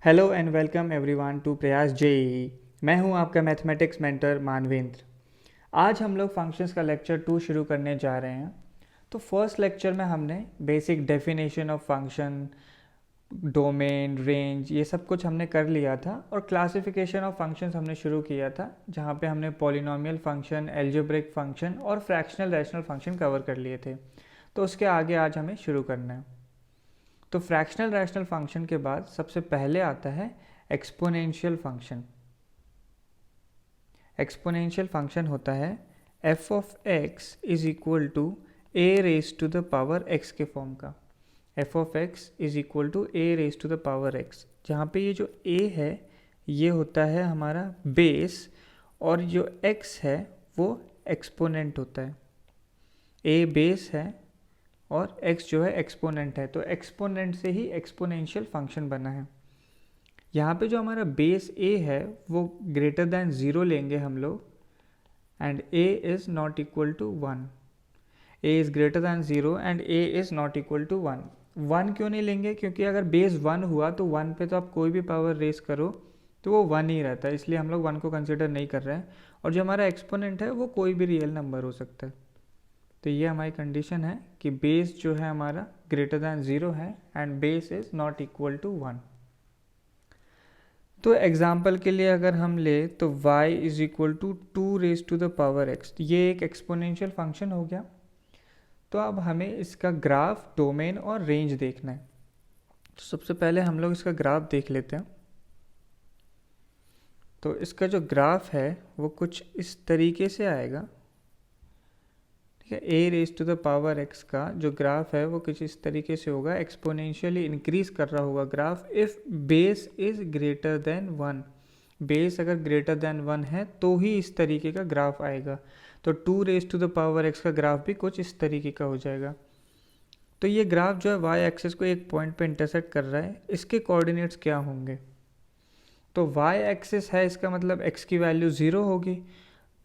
Hello and welcome everyone to Prayas JEE. मैं हूं आपका मैथमेटिक्स मेंटर मानवेंद्र। आज हम लोग फंक्शंस का लेक्चर 2 शुरू करने जा रहे हैं। तो फर्स्ट लेक्चर में हमने basic definition of function, domain, range, ये सब कुछ हमने कर लिया था और क्लासिफिकेशन ऑफ फंक्शंस हमने शुरू किया था, जहां पे हमने पॉलिनोमियल फंक्शन, एल्जेब्रिक फंक्शन और फ्रैक्शनल रैशनल फंक्शन कवर कर लिए थे। तो उसके आगे आज हमें शुरू करना है। तो फ्रैक्शनल रैशनल फंक्शन के बाद सबसे पहले आता है एक्सपोनेंशियल फंक्शन। एक्सपोनेंशियल फंक्शन होता है f of x is equal to a raise to the power x के फॉर्म का। F of x is equal to a raise to the power x, जहाँ पे ये जो ए है ये होता है हमारा बेस और जो एक्स है वो एक्सपोनेंट होता है। ए बेस है और x जो है एक्सपोनेंट है, तो एक्सपोनेंट से ही एक्सपोनेंशियल फंक्शन बना है। यहाँ पे जो हमारा बेस a है वो ग्रेटर दैन 0 लेंगे हम लोग, and a is not equal to 1। a is greater than 0 and a is not equal to 1। 1 क्यों नहीं लेंगे? क्योंकि अगर बेस 1 हुआ तो 1 पे तो आप कोई भी पावर रेस करो तो वो 1 ही रहता है, इसलिए हम लोग 1 को कंसिडर नहीं कर रहे हैं। और जो हमारा एक्सपोनेंट है वो कोई भी रियल नंबर हो सकता है। तो ये हमारी कंडीशन है कि बेस जो है हमारा ग्रेटर दैन 0 है and base is not equal to 1। तो एग्जाम्पल के लिए अगर हम ले तो y is equal to 2 raise to the power x, ये एक एक्सपोनेंशियल फंक्शन हो गया। तो अब हमें इसका ग्राफ, डोमेन और रेंज देखना है। तो सबसे पहले हम लोग इसका ग्राफ देख लेते हैं। तो इसका जो ग्राफ है वो कुछ इस तरीके से आएगा। A raise to the power x का जो ग्राफ है वो कुछ इस तरीके से होगा, एक्सपोनेंशियली इंक्रीज कर रहा होगा graph if base is greater than 1। Base अगर ग्रेटर देन 1 है तो ही इस तरीके का ग्राफ आएगा। तो 2 raise to the power x का ग्राफ भी कुछ इस तरीके का हो जाएगा। तो ये ग्राफ जो है वाई एक्सिस को एक पॉइंट पे इंटरसेक्ट कर रहा है, इसके कोऑर्डिनेट्स क्या होंगे? तो वाई एक्सिस है, इसका मतलब एक्स की वैल्यू 0 होगी।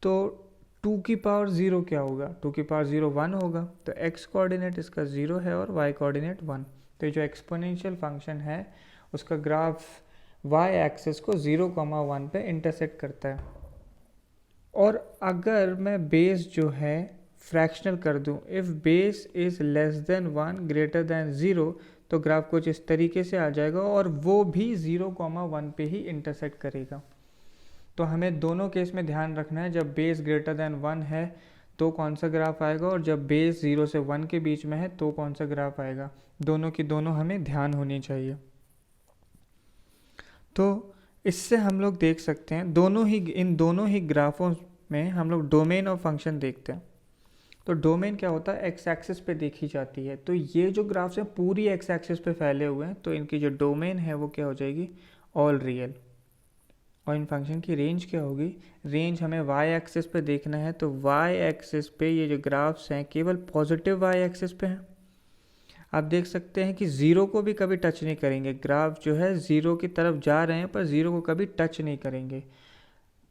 तो 2 की पावर 0 क्या होगा? 2 की पावर 0 1 होगा। तो x कोऑर्डिनेट इसका 0 है और y कोऑर्डिनेट 1। तो ये जो एक्सपोनेंशियल फंक्शन है उसका ग्राफ y एक्सिस को 0,1 पे इंटरसेक्ट करता है। और अगर मैं बेस जो है फ्रैक्शनल कर दूं, if base is less then 1 greater than 0, तो ग्राफ कुछ इस तरीके से आ जाएगा और वो भी 0,1 पे ही इंटरसेक्ट करेगा। तो हमें दोनों केस में ध्यान रखना है, जब बेस ग्रेटर देन 1 है तो कौन सा ग्राफ आएगा और जब बेस 0 से 1 के बीच में है तो कौन सा ग्राफ आएगा। दोनों की दोनों हमें ध्यान होनी चाहिए। तो इससे हम लोग देख सकते हैं इन दोनों ही ग्राफों में हम लोग डोमेन और फंक्शन देखते हैं। तो डोमेन क्या होता है? एक्स एक्सिस पे देखी जाती है। तो ये जो ग्राफ्स हैं पूरी एक्स एक्सिस पे फैले हुए हैं, तो इनकी जो डोमेन है वो क्या हो जाएगी? All real. और इन फंक्शन की रेंज क्या होगी? रेंज हमें वाई एक्सिस पे देखना है, तो वाई एक्सिस पे ये जो ग्राफ्स हैं केवल पॉजिटिव वाई एक्सिस पे हैं। आप देख सकते हैं कि ज़ीरो को भी कभी टच नहीं करेंगे। ग्राफ जो है ज़ीरो की तरफ जा रहे हैं पर ज़ीरो को कभी टच नहीं करेंगे।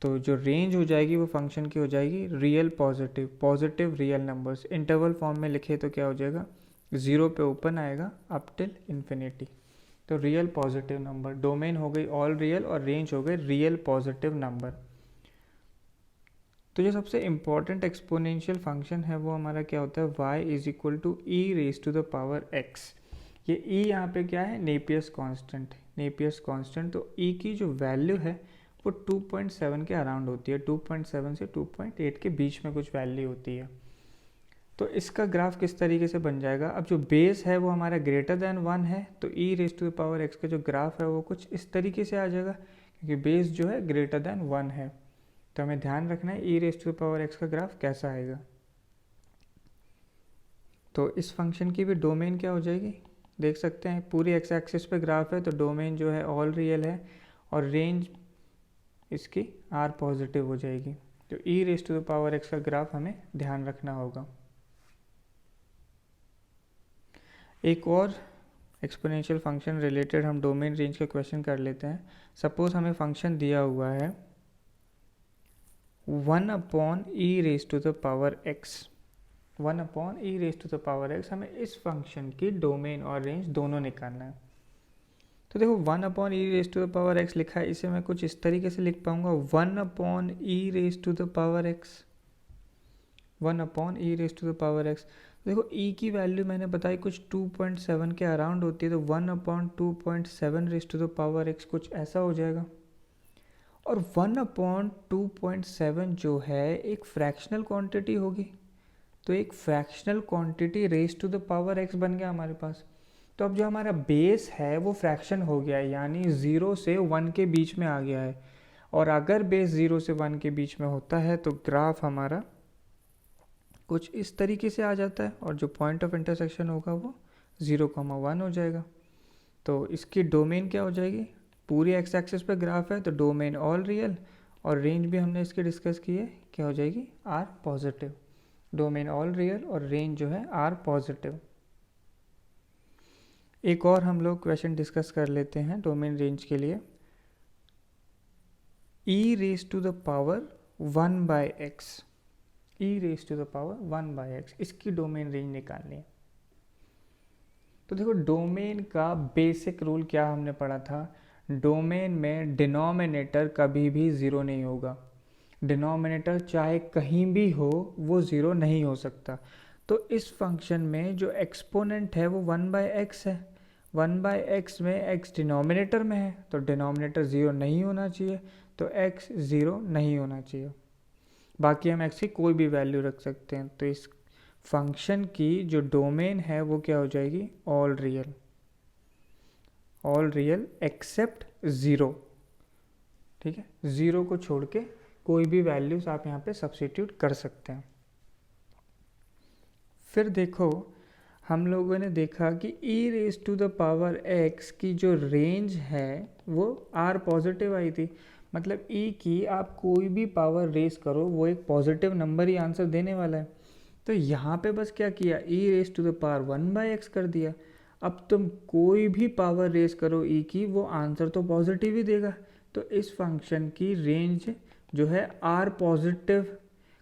तो जो रेंज हो जाएगी वो फंक्शन की हो जाएगी real positive, positive real numbers. Interval form में लिखे तो क्या हो जाएगा? 0 पे ओपन आएगा अप टिल इन्फिनिटी। तो रियल पॉजिटिव नंबर, डोमेन हो गई ऑल रियल और रेंज हो गई रियल पॉजिटिव नंबर। तो जो सबसे इम्पॉर्टेंट एक्सपोनेंशियल फंक्शन है वो हमारा क्या होता है? y is equal to e raise to the power x। ये e यहाँ पे क्या है? Napier's constant. नेपियर्स कांस्टेंट, तो e की जो वैल्यू है वो 2.7 के अराउंड होती है। 2.7 से 2.8 के बीच में कुछ वैल्यू होती है। तो इसका ग्राफ किस तरीके से बन जाएगा? अब जो बेस है वो हमारा ग्रेटर देन 1 है, तो E raise to the power x का जो ग्राफ है वो कुछ इस तरीके से आ जाएगा, क्योंकि बेस जो है ग्रेटर देन 1 है। तो हमें ध्यान रखना है E raise to the power x का ग्राफ कैसा आएगा। तो इस फंक्शन की भी डोमेन क्या हो जाएगी? देख सकते हैं पूरी एक्स एक्सिस पे ग्राफ है, तो डोमेन जो है ऑल रियल है और रेंज इसकी आर पॉजिटिव हो जाएगी। तो E raise to the power x का ग्राफ हमें ध्यान रखना होगा। एक और एक्सपोनेंशियल फंक्शन रिलेटेड हम डोमेन रेंज का क्वेश्चन कर लेते हैं। सपोज हमें फंक्शन दिया हुआ है 1 upon e raise to the power x। 1 upon e raise to the power x, हमें इस फंक्शन की डोमेन और रेंज दोनों निकालना है। तो देखो 1 upon e raise to the power x लिखा है, इसे मैं कुछ इस तरीके से लिख पाऊंगा 1 upon e raise to the power x, 1 upon e raise to the power x. देखो ई की वैल्यू मैंने बताई कुछ 2.7 के अराउंड होती है, तो 1 upon 2.7 raise to the power x कुछ ऐसा हो जाएगा। और 1 अपॉन 2.7 जो है एक फ्रैक्शनल क्वांटिटी होगी, तो एक fractional quantity raise to the power x बन गया हमारे पास। तो अब जो हमारा बेस है वो फ्रैक्शन हो गया है, यानी 0 से 1 के बीच में आ गया है। और अगर बेस 0 से 1 के बीच में होता है तो ग्राफ हमारा कुछ इस तरीके से आ जाता है, और जो पॉइंट ऑफ इंटरसेक्शन होगा वो 0,1 हो जाएगा। तो इसकी डोमेन क्या हो जाएगी, पूरी एक्स एक्सिस पे ग्राफ है तो डोमेन ऑल रियल, और रेंज भी हमने इसकी डिस्कस की है, क्या हो जाएगी r positive. Domain all real और रेंज जो है आर पॉजिटिव। एक और हम लोग क्वेश्चन डिस्कस कर लेते हैं डोमेन रेंज के लिए। E raise to the power 1 by X, E raise to the power 1 by X, इसकी डोमेन रेंज निकालनी है। तो देखो डोमेन का बेसिक रूल क्या हमने पढ़ा था, डोमेन में डिनोमिनेटर कभी भी ज़ीरो नहीं होगा। डिनोमिनेटर चाहे कहीं भी हो वो ज़ीरो नहीं हो सकता। तो इस फंक्शन में जो एक्सपोनेंट है वो 1 बाय एक्स है, 1 बाय एक्स में एक्स डिनोमिनेटर में है, तो डिनोमिनेटर ज़ीरो नहीं होना चाहिए, तो एक्स ज़ीरो नहीं होना चाहिए। बाकी हम एक्स की कोई भी वैल्यू रख सकते हैं। तो इस फंक्शन की जो डोमेन है वो क्या हो जाएगी, all real, all real except zero. ठीक है, ज़ीरो को छोड़ के कोई भी वैल्यूज आप यहाँ पे सब्स्टिट्यूट कर सकते हैं। फिर देखो हम लोगों ने देखा कि E raise to the power X की जो रेंज है वो आर पॉजिटिव आई थी, मतलब ई की आप कोई भी पावर रेज करो वो एक पॉजिटिव नंबर ही आंसर देने वाला है। तो यहाँ पे बस क्या किया, E raise to the power 1 by X कर दिया। अब तुम कोई भी पावर रेज करो ई की, वो आंसर तो पॉजिटिव ही देगा। तो इस फंक्शन की रेंज जो है आर पॉजिटिव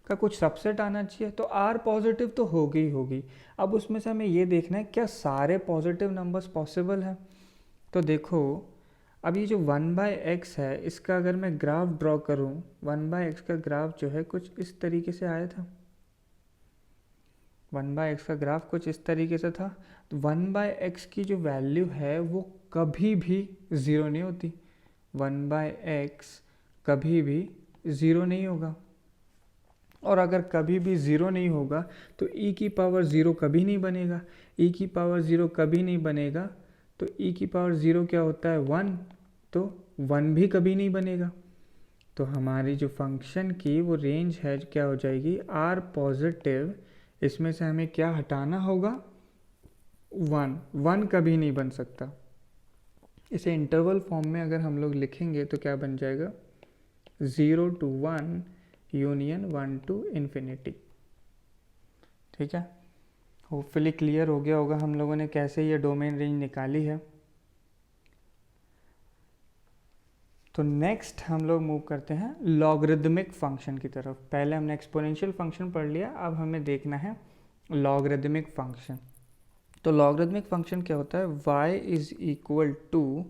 का कुछ सबसेट आना चाहिए, तो आर पॉजिटिव तो होगी ही होगी। अब उसमें से हमें ये देखना है क्या सारे पॉजिटिव नंबर्स पॉसिबल हैं। तो देखो अब ये जो 1 बाय एक्स है इसका अगर मैं ग्राफ ड्रॉ करूँ, 1 बाय एक्स का ग्राफ जो है कुछ इस तरीके से आया था, 1 बाय एक्स का ग्राफ कुछ इस तरीके से था। तो 1 बाय एक्स की जो वैल्यू है वो कभी भी ज़ीरो नहीं होती, 1 बाय एक्स कभी भी ज़ीरो नहीं होगा। और अगर कभी भी ज़ीरो नहीं होगा तो ई की पावर ज़ीरो कभी नहीं बनेगा, ई की पावर ज़ीरो कभी नहीं बनेगा, तो ई की पावर ज़ीरो क्या होता है 1, तो 1 भी कभी नहीं बनेगा। तो हमारी जो फंक्शन की वो रेंज है क्या हो जाएगी आर पॉजिटिव, इसमें से हमें क्या हटाना होगा 1, 1 कभी नहीं बन सकता। इसे इंटरवल फॉर्म में अगर हम लोग लिखेंगे तो क्या बन जाएगा 0 to 1 यूनियन 1 to इन्फिनिटी। ठीक है, होपफुली क्लियर हो गया होगा हम लोगों ने कैसे ये डोमेन रेंज निकाली है। तो नेक्स्ट हम लोग मूव करते हैं लॉगरिदमिक फंक्शन की तरफ। पहले हमने एक्सपोनेंशियल फंक्शन पढ़ लिया, अब हमें देखना है लॉगरिदमिक फंक्शन। तो लॉगरिदमिक फंक्शन क्या होता है, y is equal to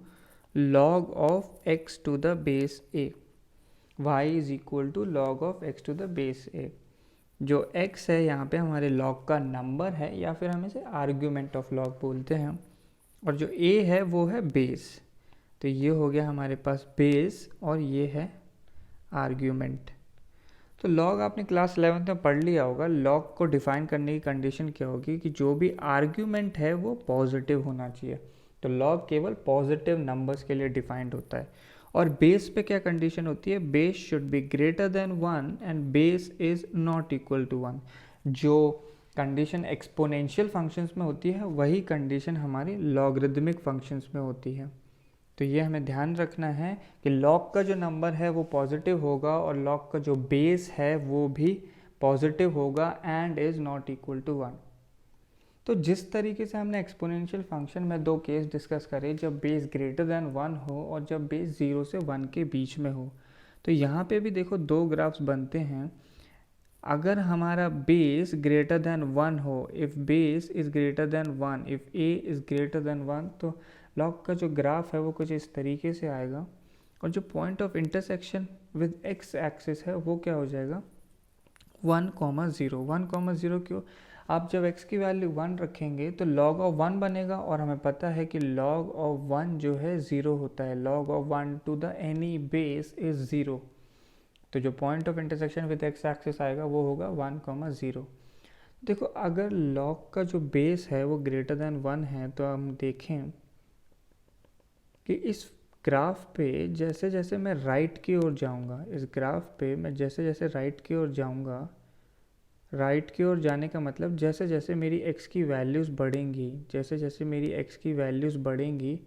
log of x to the base a, y is equal to log of x to the base a। जो x है यहाँ पे हमारे लॉग का नंबर है, या फिर हम इसे आर्ग्यूमेंट ऑफ लॉग बोलते हैं, और जो a है वो है बेस। तो ये हो गया हमारे पास बेस और ये है आर्ग्यूमेंट। तो लॉग आपने क्लास 11 में पढ़ लिया होगा, लॉग को डिफाइन करने की कंडीशन क्या होगी कि जो भी आर्ग्यूमेंट है वो पॉजिटिव होना चाहिए। तो लॉग केवल पॉजिटिव नंबर्स के लिए डिफाइंड होता है। और बेस पे क्या कंडीशन होती है, base should be greater than 1 and base is not equal to 1। जो कंडीशन एक्सपोनेंशियल फंक्शंस में होती है वही कंडीशन हमारी लॉगरिदमिक फंक्शंस में होती है। तो ये हमें ध्यान रखना है कि लॉग का जो नंबर है वो पॉजिटिव होगा और लॉग का जो बेस है वो भी पॉजिटिव होगा and is not equal to 1। तो जिस तरीके से हमने एक्सपोनेंशियल फंक्शन में दो केस डिस्कस करे, जब बेस ग्रेटर देन 1 हो और जब बेस 0 से 1 के बीच में हो, तो यहाँ पे भी देखो दो ग्राफ्स बनते हैं। अगर हमारा बेस ग्रेटर देन 1 हो, if base is greater than 1, if a is greater than 1, तो लॉग का जो ग्राफ है वो कुछ इस तरीके से आएगा, और जो point of intersection with x axis है वो क्या हो जाएगा 1,0. 1,0 क्यों? आप जब x की वैल्यू 1 रखेंगे तो log ऑफ 1 बनेगा, और हमें पता है कि log ऑफ 1 जो है 0 होता है, log of 1 to the any base is 0. तो जो point of intersection with x axis आएगा वो होगा 1,0. देखो अगर log का जो बेस है वो ग्रेटर देन 1 है, तो हम देखें कि इस ग्राफ पे जैसे जैसे मैं राइट की ओर जाऊंगा, इस ग्राफ पे मैं जैसे जैसे राइट की ओर जाऊंगा, राइट की ओर जाने का मतलब जैसे जैसे मेरी x की वैल्यूज़ बढ़ेंगी, जैसे जैसे मेरी x की वैल्यूज़ बढ़ेंगी,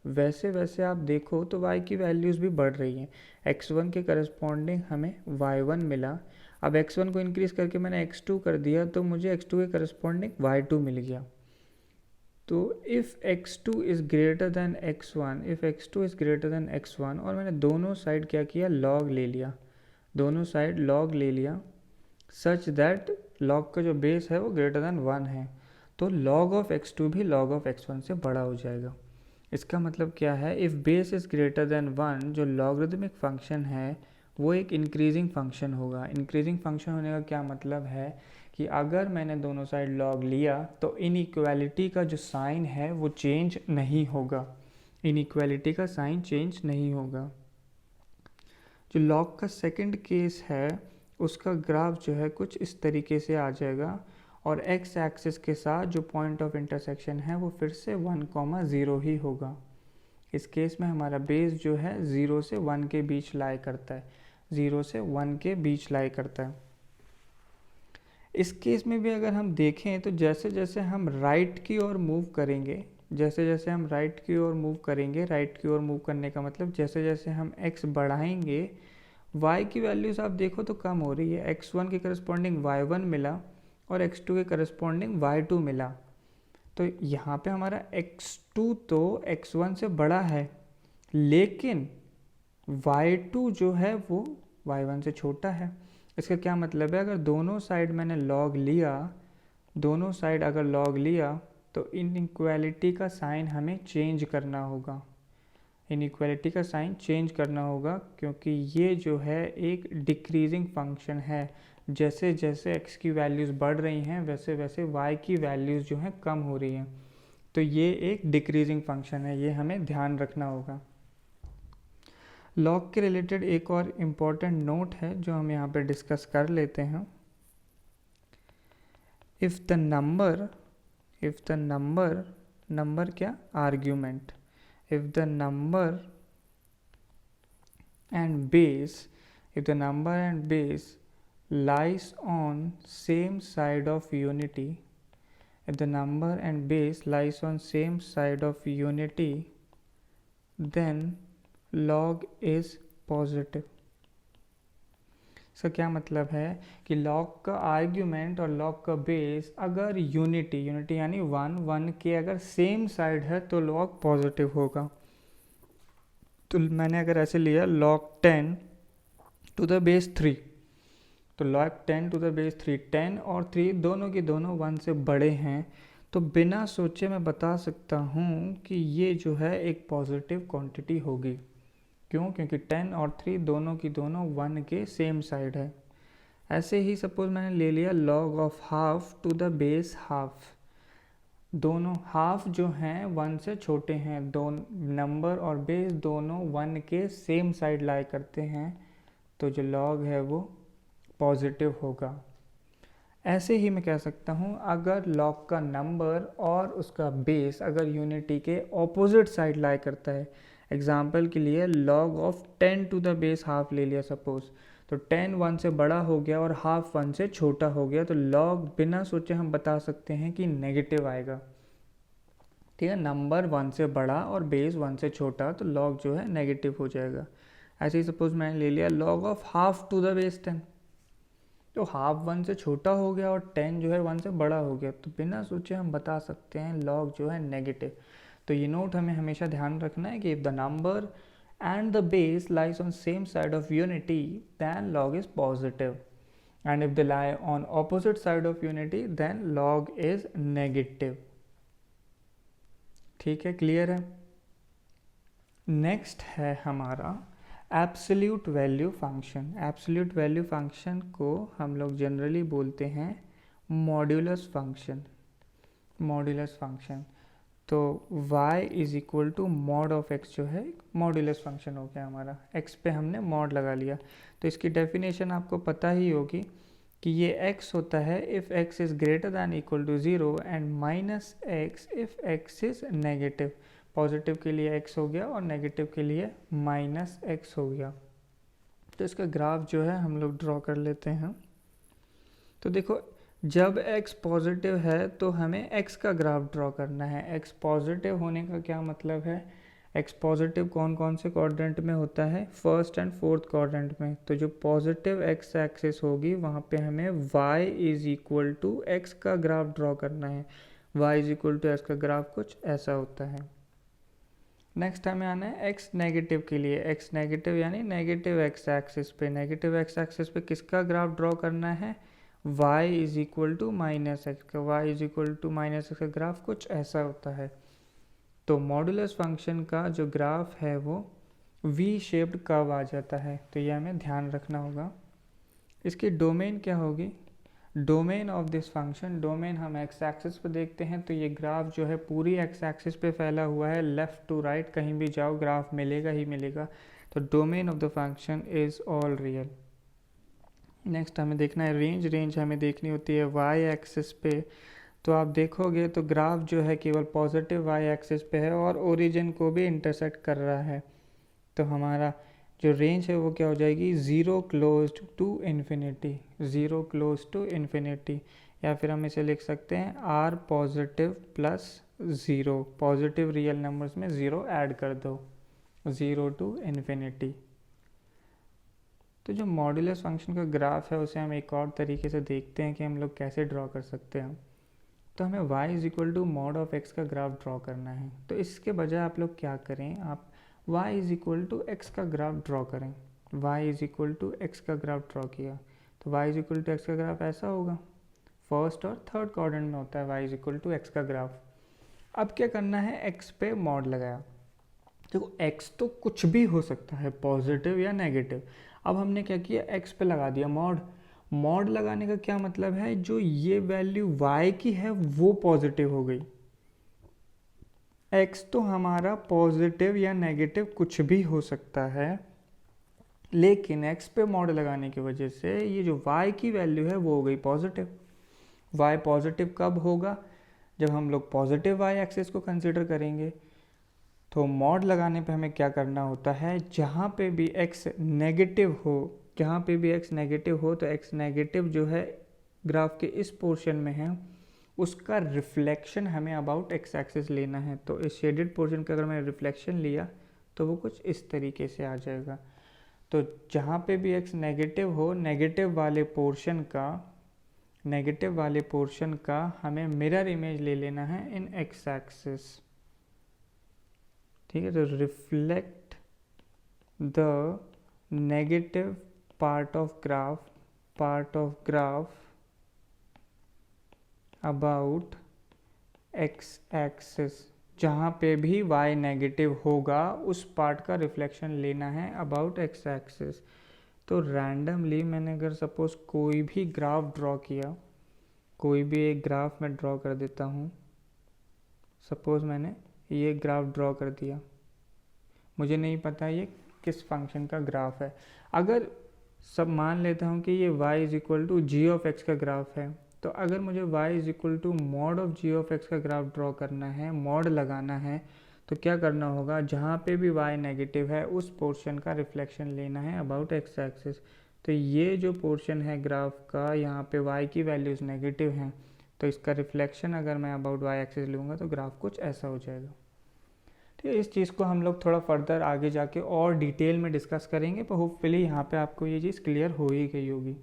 वैसे वैसे आप देखो तो y की वैल्यूज़ भी बढ़ रही हैं. x1 के करस्पॉन्डिंग हमें y1 मिला. अब x1 को इंक्रीज़ करके मैंने x2 कर दिया, तो मुझे x2 के करस्पॉन्डिंग y2 मिल गया. तो if x2 is greater then x1, if x2 is greater then x1, और मैंने दोनों साइड क्या किया, log ले लिया, दोनों साइड log ले लिया, सच दैट log का जो बेस है वो ग्रेटर दैन 1 है, तो log ऑफ x2 भी log ऑफ x1 से बड़ा हो जाएगा. इसका मतलब क्या है, if base is greater than 1, जो लॉगरिदमिक फंक्शन है वो एक इंक्रीजिंग फंक्शन होगा. इंक्रीजिंग फंक्शन होने का क्या मतलब है कि अगर मैंने दोनों साइड log लिया तो इनइक्वालिटी का जो साइन है वो चेंज नहीं होगा, इनइक्वालिटी का साइन चेंज नहीं होगा. जो log का सेकंड केस है उसका ग्राफ जो है कुछ इस तरीके से आ जाएगा, और x एक्सिस के साथ जो पॉइंट ऑफ इंटरसेक्शन है वो फिर से 1,0 ही होगा. इस केस में हमारा बेस जो है 0 से 1 के बीच लाई करता है, 0 से 1 के बीच लाई करता है. इस केस में भी अगर हम देखें तो जैसे जैसे हम राइट की ओर मूव करेंगे, जैसे जैसे हम राइट की ओर मूव करेंगे, राइट की ओर मूव करने का मतलब जैसे जैसे हम x बढ़ाएंगे, y की वैल्यूज़ आप देखो तो कम हो रही है. x1 के करस्पॉन्डिंग y1 मिला और x2 के करस्पॉन्डिंग y2 मिला, तो यहाँ पे हमारा x2 तो x1 से बड़ा है, लेकिन y2 जो है वो y1 से छोटा है. इसका क्या मतलब है, अगर दोनों साइड मैंने log लिया, दोनों साइड अगर log लिया तो इनइक्वालिटी का साइन हमें चेंज करना होगा, इनइक्वालिटी का साइन चेंज करना होगा, क्योंकि ये जो है एक डिक्रीजिंग फंक्शन है. जैसे जैसे x की वैल्यूज़ बढ़ रही हैं वैसे वैसे y की वैल्यूज़ जो हैं कम हो रही हैं, तो ये एक डिक्रीजिंग फंक्शन है, ये हमें ध्यान रखना होगा. लॉग के रिलेटेड एक और इम्पॉर्टेंट नोट है जो हम यहाँ पे डिस्कस कर लेते हैं. इफ़ द नंबर क्या, argument, if the number and base lies on same side of unity, if the number and base lies on same side of unity, then log is positive. इसका क्या मतलब है कि log का argument और log का base अगर unity यानी 1 के अगर सेम साइड है तो log पॉजिटिव होगा. तो मैंने अगर ऐसे लिया log 10 टू द बेस 3, तो log 10 टू द बेस 3, 10 और 3 दोनों की दोनों 1 से बड़े हैं, तो बिना सोचे मैं बता सकता हूँ कि ये जो है एक पॉजिटिव क्वांटिटी होगी. क्यों? क्योंकि 10 और 3 दोनों की दोनों 1 के सेम साइड है. ऐसे ही सपोज मैंने ले लिया log of half to the base half, दोनों हाफ जो हैं 1 से छोटे हैं, दो नंबर और बेस दोनों 1 के सेम साइड लाई करते हैं, तो जो log है वो पॉजिटिव होगा. ऐसे ही मैं कह सकता हूँ अगर log का नंबर और उसका बेस अगर यूनिटी के ऑपोजिट साइड लाई करता है, एग्जाम्पल के लिए log of 10 to the base half ले लिया सपोज, तो 10 1 से बड़ा हो गया और हाफ 1 से छोटा हो गया, तो log बिना सोचे हम बता सकते हैं कि नेगेटिव आएगा. ठीक है, नंबर 1 से बड़ा और बेस 1 से छोटा, तो log जो है नेगेटिव हो जाएगा. ऐसे ही सपोज मैंने ले लिया log of half to the base 10, तो हाफ 1 से छोटा हो गया और 10 जो है 1 से बड़ा हो गया, तो बिना सोचे हम बता सकते हैं log जो है नेगेटिव. तो ये नोट हमें हमेशा ध्यान रखना है कि if the number and the base lies on same side of unity then log is positive, and if they lie on opposite side of unity then log is negative. ठीक है, क्लियर है. Next है हमारा absolute value function. Absolute value function को हम लोग generally बोलते हैं मॉड्यूलस फंक्शन। मॉड्यूलस फंक्शन तो y is equal to mod of x जो है मॉड्यूलस फंक्शन हो गया हमारा। x पे हमने मॉड लगा लिया, तो इसकी डेफिनेशन आपको पता ही होगी कि ये x होता है if x is greater than equal to 0 and minus x if x is negative. Positive के लिए x हो गया और नेगेटिव के लिए माइनस x हो गया। तो इसका ग्राफ जो है हम लोग ड्रॉ कर लेते हैं। तो देखो, जब x पॉजिटिव है तो हमें x का ग्राफ ड्रॉ करना है। x पॉजिटिव होने का क्या मतलब है, x पॉजिटिव कौन कौन से क्वाड्रेंट में होता है, फर्स्ट एंड फोर्थ क्वाड्रेंट में। तो जो पॉजिटिव x एक्सिस होगी वहाँ पे हमें y is equal to x का ग्राफ ड्रॉ करना है। y is equal to x का ग्राफ कुछ ऐसा होता है। नेक्स्ट हमें आना है x नेगेटिव के लिए। x नेगेटिव यानी नेगेटिव x एक्सिस पे। नेगेटिव x एक्सिस पे किसका ग्राफ ड्रॉ करना है, y is equal to minus x का। y is equal to minus x का ग्राफ कुछ ऐसा होता है। तो मॉडुलस फंक्शन का जो ग्राफ है वो v शेप्ड कर्व आ जाता है, तो ये हमें ध्यान रखना होगा। इसकी डोमेन क्या होगी, domain of this function, domain हम एक्स एक्सिस पे देखते हैं तो ये ग्राफ जो है पूरी एक्स एक्सिस पे फैला हुआ है, लेफ़्ट टू राइट कहीं भी जाओ ग्राफ मिलेगा ही मिलेगा। तो domain of the function is all real. Next हमें देखना है रेंज। रेंज हमें देखनी होती है वाई एक्सिस पे। तो आप देखोगे तो ग्राफ जो है केवल पॉजिटिव वाई एक्सिस पे है और ओरिजिन को भी इंटरसेक्ट कर रहा है। तो हमारा जो रेंज है वो क्या हो जाएगी, zero close to infinity. Zero close to infinity, या फिर हम इसे लिख सकते हैं r positive plus zero. Positive real numbers में ज़ीरो ऐड कर दो, ज़ीरो टू इन्फिनिटी। तो जो मॉड्यूलस फंक्शन का ग्राफ है उसे हम एक और तरीके से देखते हैं कि हम लोग कैसे ड्रॉ कर सकते हैं। तो हमें y is equal to mod of x का ग्राफ ड्रॉ करना है। तो इसके बजाय आप लोग क्या करें, आप y is equal to x का ग्राफ ड्रॉ करें। y is equal to x का ग्राफ ड्रॉ किया तो y is equal to x का ग्राफ ऐसा होगा। फर्स्ट और थर्ड क्वाड्रेंट में होता है y is equal to x का ग्राफ। अब क्या करना है, x पे मॉड लगाया। देखो x तो कुछ भी हो सकता है, पॉजिटिव या नेगेटिव। अब हमने क्या किया, x पे लगा दिया मॉड। मॉड लगाने का क्या मतलब है, जो ये वैल्यू y की है वो पॉजिटिव हो गई। x तो हमारा पॉजिटिव या नेगेटिव कुछ भी हो सकता है, लेकिन x पे मॉड लगाने की वजह से ये जो y की वैल्यू है वो हो गई पॉजिटिव। y पॉजिटिव कब होगा, जब हम लोग पॉजिटिव y एक्सिस को कंसिडर करेंगे। तो मॉड लगाने पे हमें क्या करना होता है, जहाँ पे भी x नेगेटिव हो, जहाँ पे भी x नेगेटिव हो तो x नेगेटिव जो है ग्राफ के इस पोर्शन में है उसका रिफ्लेक्शन हमें अबाउट x एक्सिस लेना है। तो इस शेडेड पोर्शन का अगर मैंने रिफ्लेक्शन लिया तो वो कुछ इस तरीके से आ जाएगा। तो जहाँ पे भी x नेगेटिव हो, नेगेटिव वाले पोर्शन का हमें मिरर इमेज ले लेना है इन x एक्सिस। ठीक है, तो reflect the negative part of graph about x axis. जहाँ पे भी y नेगेटिव होगा उस पार्ट का रिफ्लेक्शन लेना है अबाउट एक्स एक्सिस। तो रैंडमली मैंने अगर सपोज कोई भी ग्राफ ड्रॉ किया, कोई भी एक ग्राफ मैं ड्रॉ कर देता हूँ। सपोज मैंने ये ग्राफ ड्रॉ कर दिया, मुझे नहीं पता ये किस फंक्शन का ग्राफ है। अगर सब मान लेता हूँ कि ये y is equal to g of x का ग्राफ है, तो अगर मुझे y is equal to mod of g of x का ग्राफ ड्रॉ करना है, मॉड लगाना है, तो क्या करना होगा, जहाँ पे भी y नेगेटिव है उस पोर्शन का रिफ्लेक्शन लेना है अबाउट एक्स एक्सिस। तो ये जो पोर्शन है ग्राफ का, यहाँ पे y की वैल्यूज़ नेगेटिव हैं, तो इसका रिफ्लेक्शन अगर मैं अबाउट y एक्सिस लूँगा तो ग्राफ कुछ ऐसा हो जाएगा। ठीक है, इस चीज़ को हम लोग थोड़ा फर्दर आगे जाके और डिटेल में डिस्कस करेंगे, पर होपफुली यहाँ पे आपको ये चीज़ क्लियर हो ही गई होगी।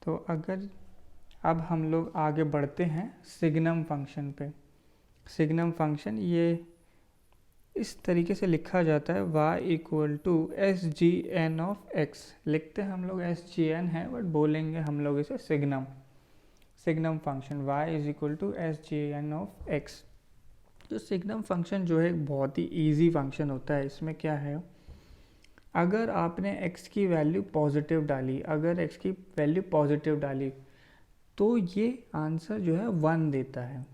तो अगर अब हम लोग आगे बढ़ते हैं सिग्नम फंक्शन पे। सिग्नम फंक्शन ये इस तरीके से लिखा जाता है, y equal to s g n of x. लिखते हैं हम लोग एस जी एन है, बट बोलेंगे हम लोग इसे signum. Signum function y is equal to SGN of x। तो सिग्नम फंक्शन जो है एक बहुत ही ईजी फंक्शन होता है। इसमें क्या है, अगर आपने x की वैल्यू पॉजिटिव डाली, अगर x की वैल्यू पॉजिटिव डाली तो ये आंसर जो है 1 देता है।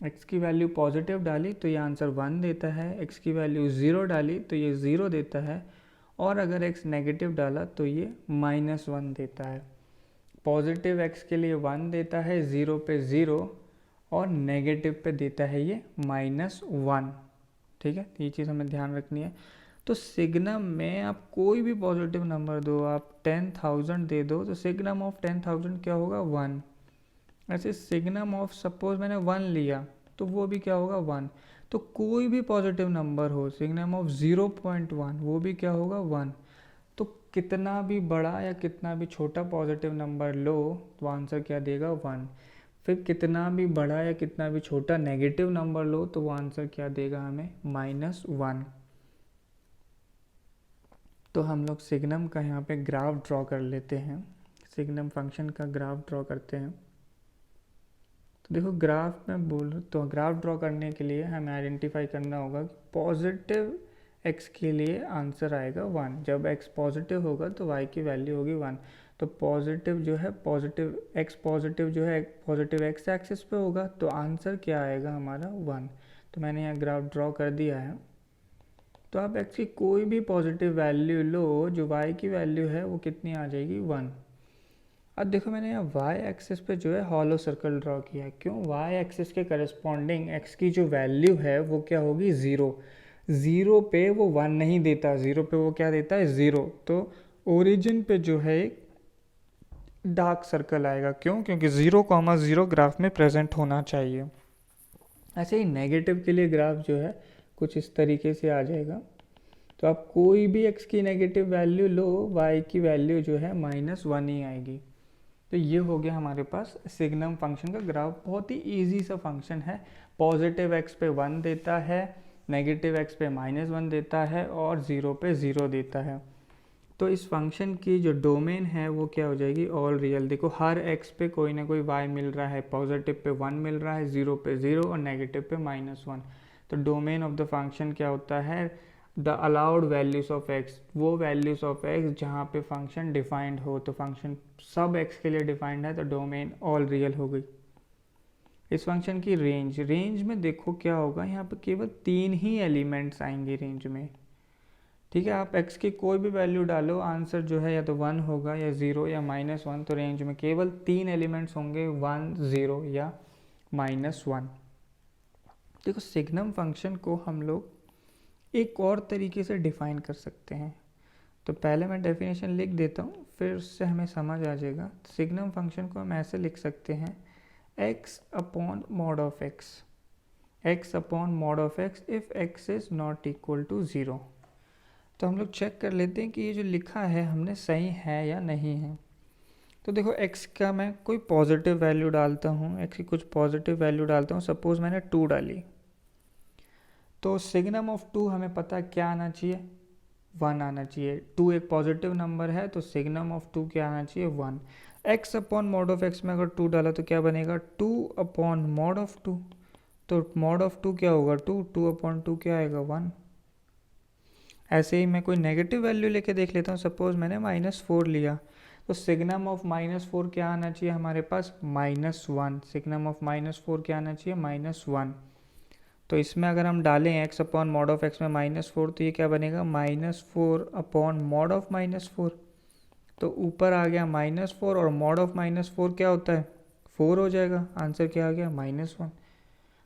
x की वैल्यू पॉजिटिव डाली तो ये आंसर 1 देता है, x की वैल्यू 0 डाली तो ये 0 देता है, और अगर x नेगेटिव डाला तो ये -1 देता है। पॉजिटिव x के लिए 1 देता है, 0 पे 0, और नेगेटिव पे देता है ये -1। ठीक है, ये चीज़ हमें ध्यान रखनी है। तो सिग्नम में आप कोई भी पॉजिटिव नंबर दो, आप 10,000 दे दो तो सिग्नम ऑफ 10,000 क्या होगा, 1। ऐसे सिग्नम ऑफ सपोज मैंने 1 लिया तो वो भी क्या होगा, 1। तो कोई भी पॉजिटिव नंबर हो, सिग्नम ऑफ 0.1 वो भी क्या होगा, 1। तो कितना भी बड़ा या कितना भी छोटा पॉजिटिव नंबर लो तो आंसर क्या देगा, 1। फिर कितना भी बड़ा या कितना भी छोटा नेगेटिव नंबर लो तो वो आंसर क्या देगा हमें, -1। तो हम लोग सिग्नम का यहाँ पे ग्राफ ड्रॉ कर लेते हैं। सिग्नम फंक्शन का ग्राफ ड्रॉ करते हैं। तो देखो ग्राफ में बोलूँ तो ग्राफ ड्रॉ करने के लिए हमें आइडेंटिफाई करना होगा कि पॉजिटिव x के लिए आंसर आएगा 1। जब x पॉजिटिव होगा तो y की वैल्यू होगी 1। तो पॉजिटिव जो है, पॉजिटिव x पॉजिटिव जो है पॉजिटिव x एक्सिस पे होगा तो आंसर क्या आएगा हमारा, 1। तो मैंने यहाँ ग्राफ ड्रॉ कर दिया है। तो आप x की कोई भी पॉजिटिव वैल्यू लो, जो y की वैल्यू है वो कितनी आ जाएगी, 1। अब देखो मैंने यहाँ y एक्सिस पे जो है हॉलो सर्कल ड्रॉ किया है। क्यों, y एक्सिस के करस्पॉन्डिंग x की जो वैल्यू है वो क्या होगी, 0। 0 पे वो 1 नहीं देता, 0 पे वो क्या देता है, 0। तो ओरिजिन पे जो है एक डार्क सर्कल आएगा। क्यों, क्योंकि 0,0 ग्राफ में प्रेजेंट होना चाहिए। ऐसे ही नेगेटिव के लिए ग्राफ जो है कुछ इस तरीके से आ जाएगा। तो आप कोई भी x की नेगेटिव वैल्यू लो, y की वैल्यू जो है -1 ही आएगी। तो ये हो गया हमारे पास सिग्नम फंक्शन का ग्राफ। बहुत ही इजी सा फंक्शन है। पॉजिटिव x पे 1 देता है, नेगेटिव x पे -1 देता है, और 0 पे 0 देता है। तो इस फंक्शन की जो डोमेन है वो क्या हो जाएगी, ऑल रियल। देखो हर x पे कोई ना कोई y मिल रहा है, पॉजिटिव पे 1 मिल रहा है, 0 पे 0 और नेगेटिव पे -1। तो डोमेन ऑफ द फंक्शन क्या होता है, the allowed values of x, वो वैल्यूज ऑफ x जहाँ पे फंक्शन डिफाइंड हो। तो फंक्शन सब x के लिए डिफाइंड है तो डोमेन ऑल रियल हो गई। इस फंक्शन की रेंज में देखो क्या होगा, यहाँ पे केवल 3 ही एलिमेंट्स आएंगे रेंज में। ठीक है, आप x की कोई भी वैल्यू डालो, आंसर जो है या तो 1 होगा या 0 या -1। तो रेंज में केवल 3 एलिमेंट्स होंगे, 1, 0 या -1। देखो सिग्नम फंक्शन को हम लोग एक और तरीके से डिफाइन कर सकते हैं। तो पहले मैं डेफिनेशन लिख देता हूँ, फिर उससे हमें समझ आ जाएगा। सिग्नम फंक्शन को हम ऐसे लिख सकते हैं, x upon mod of x, x upon mod of x if x is not equal to 0। तो हम लोग चेक कर लेते हैं कि ये जो लिखा है हमने सही है या नहीं है। तो देखो x का मैं कोई पॉजिटिव वैल्यू डालता हूँ, x की कुछ पॉजिटिव वैल्यू डालता हूँ। सपोज मैंने 2 डाली, तो सिग्नम ऑफ 2 हमें पता है क्या आना चाहिए, 1 आना चाहिए। 2 एक पॉजिटिव नंबर है तो सिग्नम ऑफ 2 क्या आना चाहिए, 1। x upon mod of x में अगर 2 डाला तो क्या बनेगा, 2 अपॉन मॉड ऑफ 2। तो मॉड ऑफ 2 क्या होगा, 2 अपॉन 2 क्या आएगा, 1। ऐसे ही मैं कोई नेगेटिव वैल्यू लेके देख लेता हूँ। सपोज मैंने -4 लिया, तो सिग्नम ऑफ -4 क्या आना चाहिए हमारे पास, -1। सिग्नम ऑफ -4 क्या आना चाहिए, -1। तो इसमें अगर हम डालें x upon mod of x में -4 तो ये क्या बनेगा, -4 अपॉन मॉड ऑफ -4। तो ऊपर आ गया -4 और मॉड ऑफ -4 क्या होता है, 4 हो जाएगा। आंसर क्या आ गया, -1।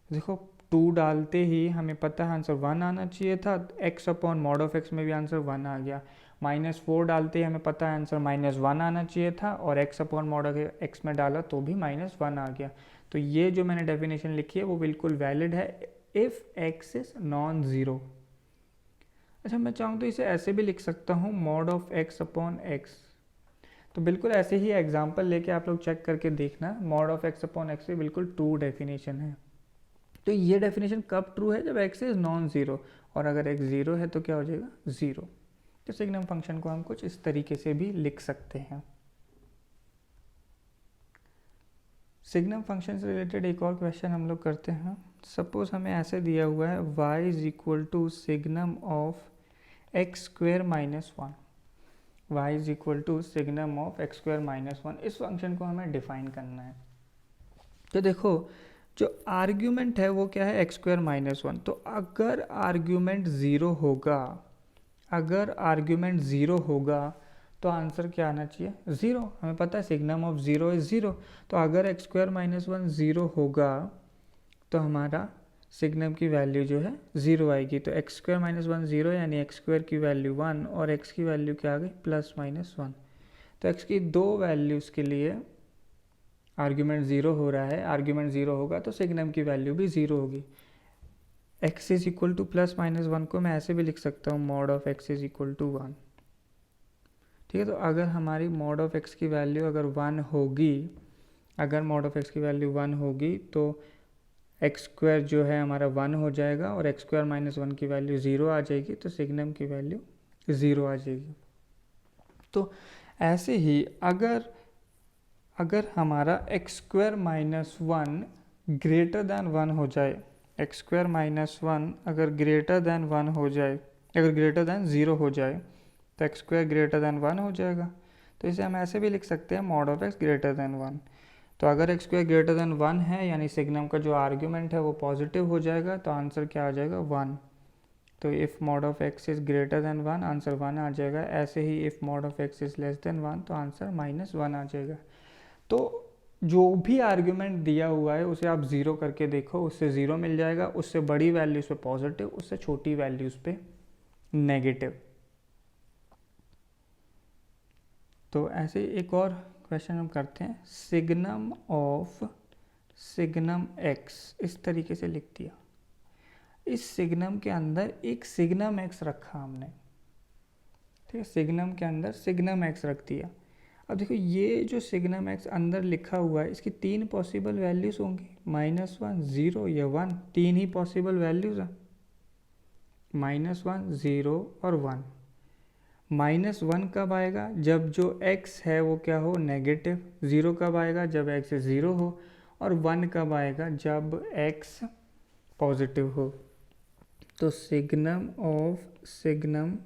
देखो 2 डालते ही हमें पता है आंसर 1 आना चाहिए था। x upon mod of x में भी आंसर 1 आ गया। -4 डालते ही हमें पता है आंसर -1 आना चाहिए था, और x upon mod of x में डाला तो भी -1 आ गया। तो ये जो मैंने डेफिनेशन लिखी है वो बिल्कुल वैलिड है if x is non zero. अच्छा, मैं चाहूँ तो इसे ऐसे भी लिख सकता हूँ, mod of x upon x। तो बिल्कुल ऐसे ही एग्जाम्पल लेके आप लोग चेक करके देखना, mod of x upon x भी बिल्कुल ट्रू डेफिनेशन है। तो ये डेफिनेशन कब ट्रू है, जब x इज नॉन ज़ीरो, और अगर x ज़ीरो है तो क्या हो जाएगा, 0। तो सिग्नम फंक्शन को हम कुछ इस तरीके से भी लिख सकते हैं। सिग्नम फंक्शन से रिलेटेड एक और क्वेश्चन हम लोग करते हैं। सपोज हमें ऐसे दिया हुआ है y is equal to signum of x square minus one, y is equal to signum of x square minus one. इस फंक्शन को हमें डिफाइन करना है। तो देखो जो आर्ग्यूमेंट है वो क्या है, एक्स स्क्वेयर माइनस वन। तो अगर आर्ग्यूमेंट ज़ीरो होगा, अगर आर्ग्यूमेंट ज़ीरो होगा तो आंसर क्या आना चाहिए, ज़ीरो। हमें पता है signum of zero is zero. तो अगर x square minus one zero होगा तो हमारा सिग्नम की वैल्यू जो है ज़ीरो आएगी। तो x square minus one zero, यानी एक्स स्क्वायर की वैल्यू वन और एक्स की वैल्यू क्या आ गई, प्लस माइनस वन। तो एक्स की दो वैल्यूज़ के लिए आर्ग्यूमेंट ज़ीरो हो रहा है, आर्ग्यूमेंट ज़ीरो होगा तो सिग्नम की वैल्यू भी ज़ीरो होगी। X is equal to plus minus one को मैं ऐसे भी लिख सकता हूँ, mod of x is equal to one. ठीक है, तो अगर हमारी मॉड ऑफ एक्स की वैल्यू अगर वन होगी, अगर मॉड ऑफ एक्स की वैल्यू वन होगी तो एक्स स्क्वायर जो है हमारा वन हो जाएगा और एक्स स्क्वायर माइनस वन की वैल्यू ज़ीरो आ जाएगी, तो सिग्नम की वैल्यू ज़ीरो आ जाएगी। तो ऐसे ही अगर हमारा x square minus one greater than one हो जाए, एक्स स्क्वायर माइनस वन अगर ग्रेटर दैन वन हो जाए, अगर ग्रेटर दैन ज़ीरो हो जाए तो x square greater than one हो जाएगा। तो इसे हम ऐसे भी लिख सकते हैं, mod of x greater than one. तो अगर x square greater than one है यानी सिग्नम का जो आर्ग्यूमेंट है वो पॉजिटिव हो जाएगा, तो आंसर क्या आ जाएगा, वन। तो if mod of X is greater than one, answer one आ जाएगा। ऐसे ही if mod of X is less than one, तो आंसर माइनस वन आ जाएगा। तो जो भी आर्ग्यूमेंट दिया हुआ है उसे आप ज़ीरो करके देखो, उससे ज़ीरो मिल जाएगा, उससे बड़ी वैल्यूज़ पे पॉजिटिव, उससे छोटी वैल्यूज़ पे नेगेटिव। तो ऐसे एक और क्वेश्चन हम करते हैं, सिग्नम ऑफ सिग्नम एक्स इस तरीके से लिख दिया। इस सिग्नम के अंदर एक सिग्नम एक्स रखा हमने, ठीक है, सिग्नम के अंदर सिग्नम एक्स रख दिया। अब देखो ये जो सिग्नम एक्स अंदर लिखा हुआ है इसकी तीन पॉसिबल वैल्यूज़ होंगी, माइनस वन, ज़ीरो या वन। तीन ही पॉसिबल वैल्यूज़ हैं, माइनस वन, ज़ीरो और वन। माइनस वन कब आएगा, जब जो x है वो क्या हो, नेगेटिव। ज़ीरो कब आएगा, जब x ज़ीरो हो। और वन कब आएगा, जब x पॉजिटिव हो। तो सिग्नम ऑफ सिग्नम,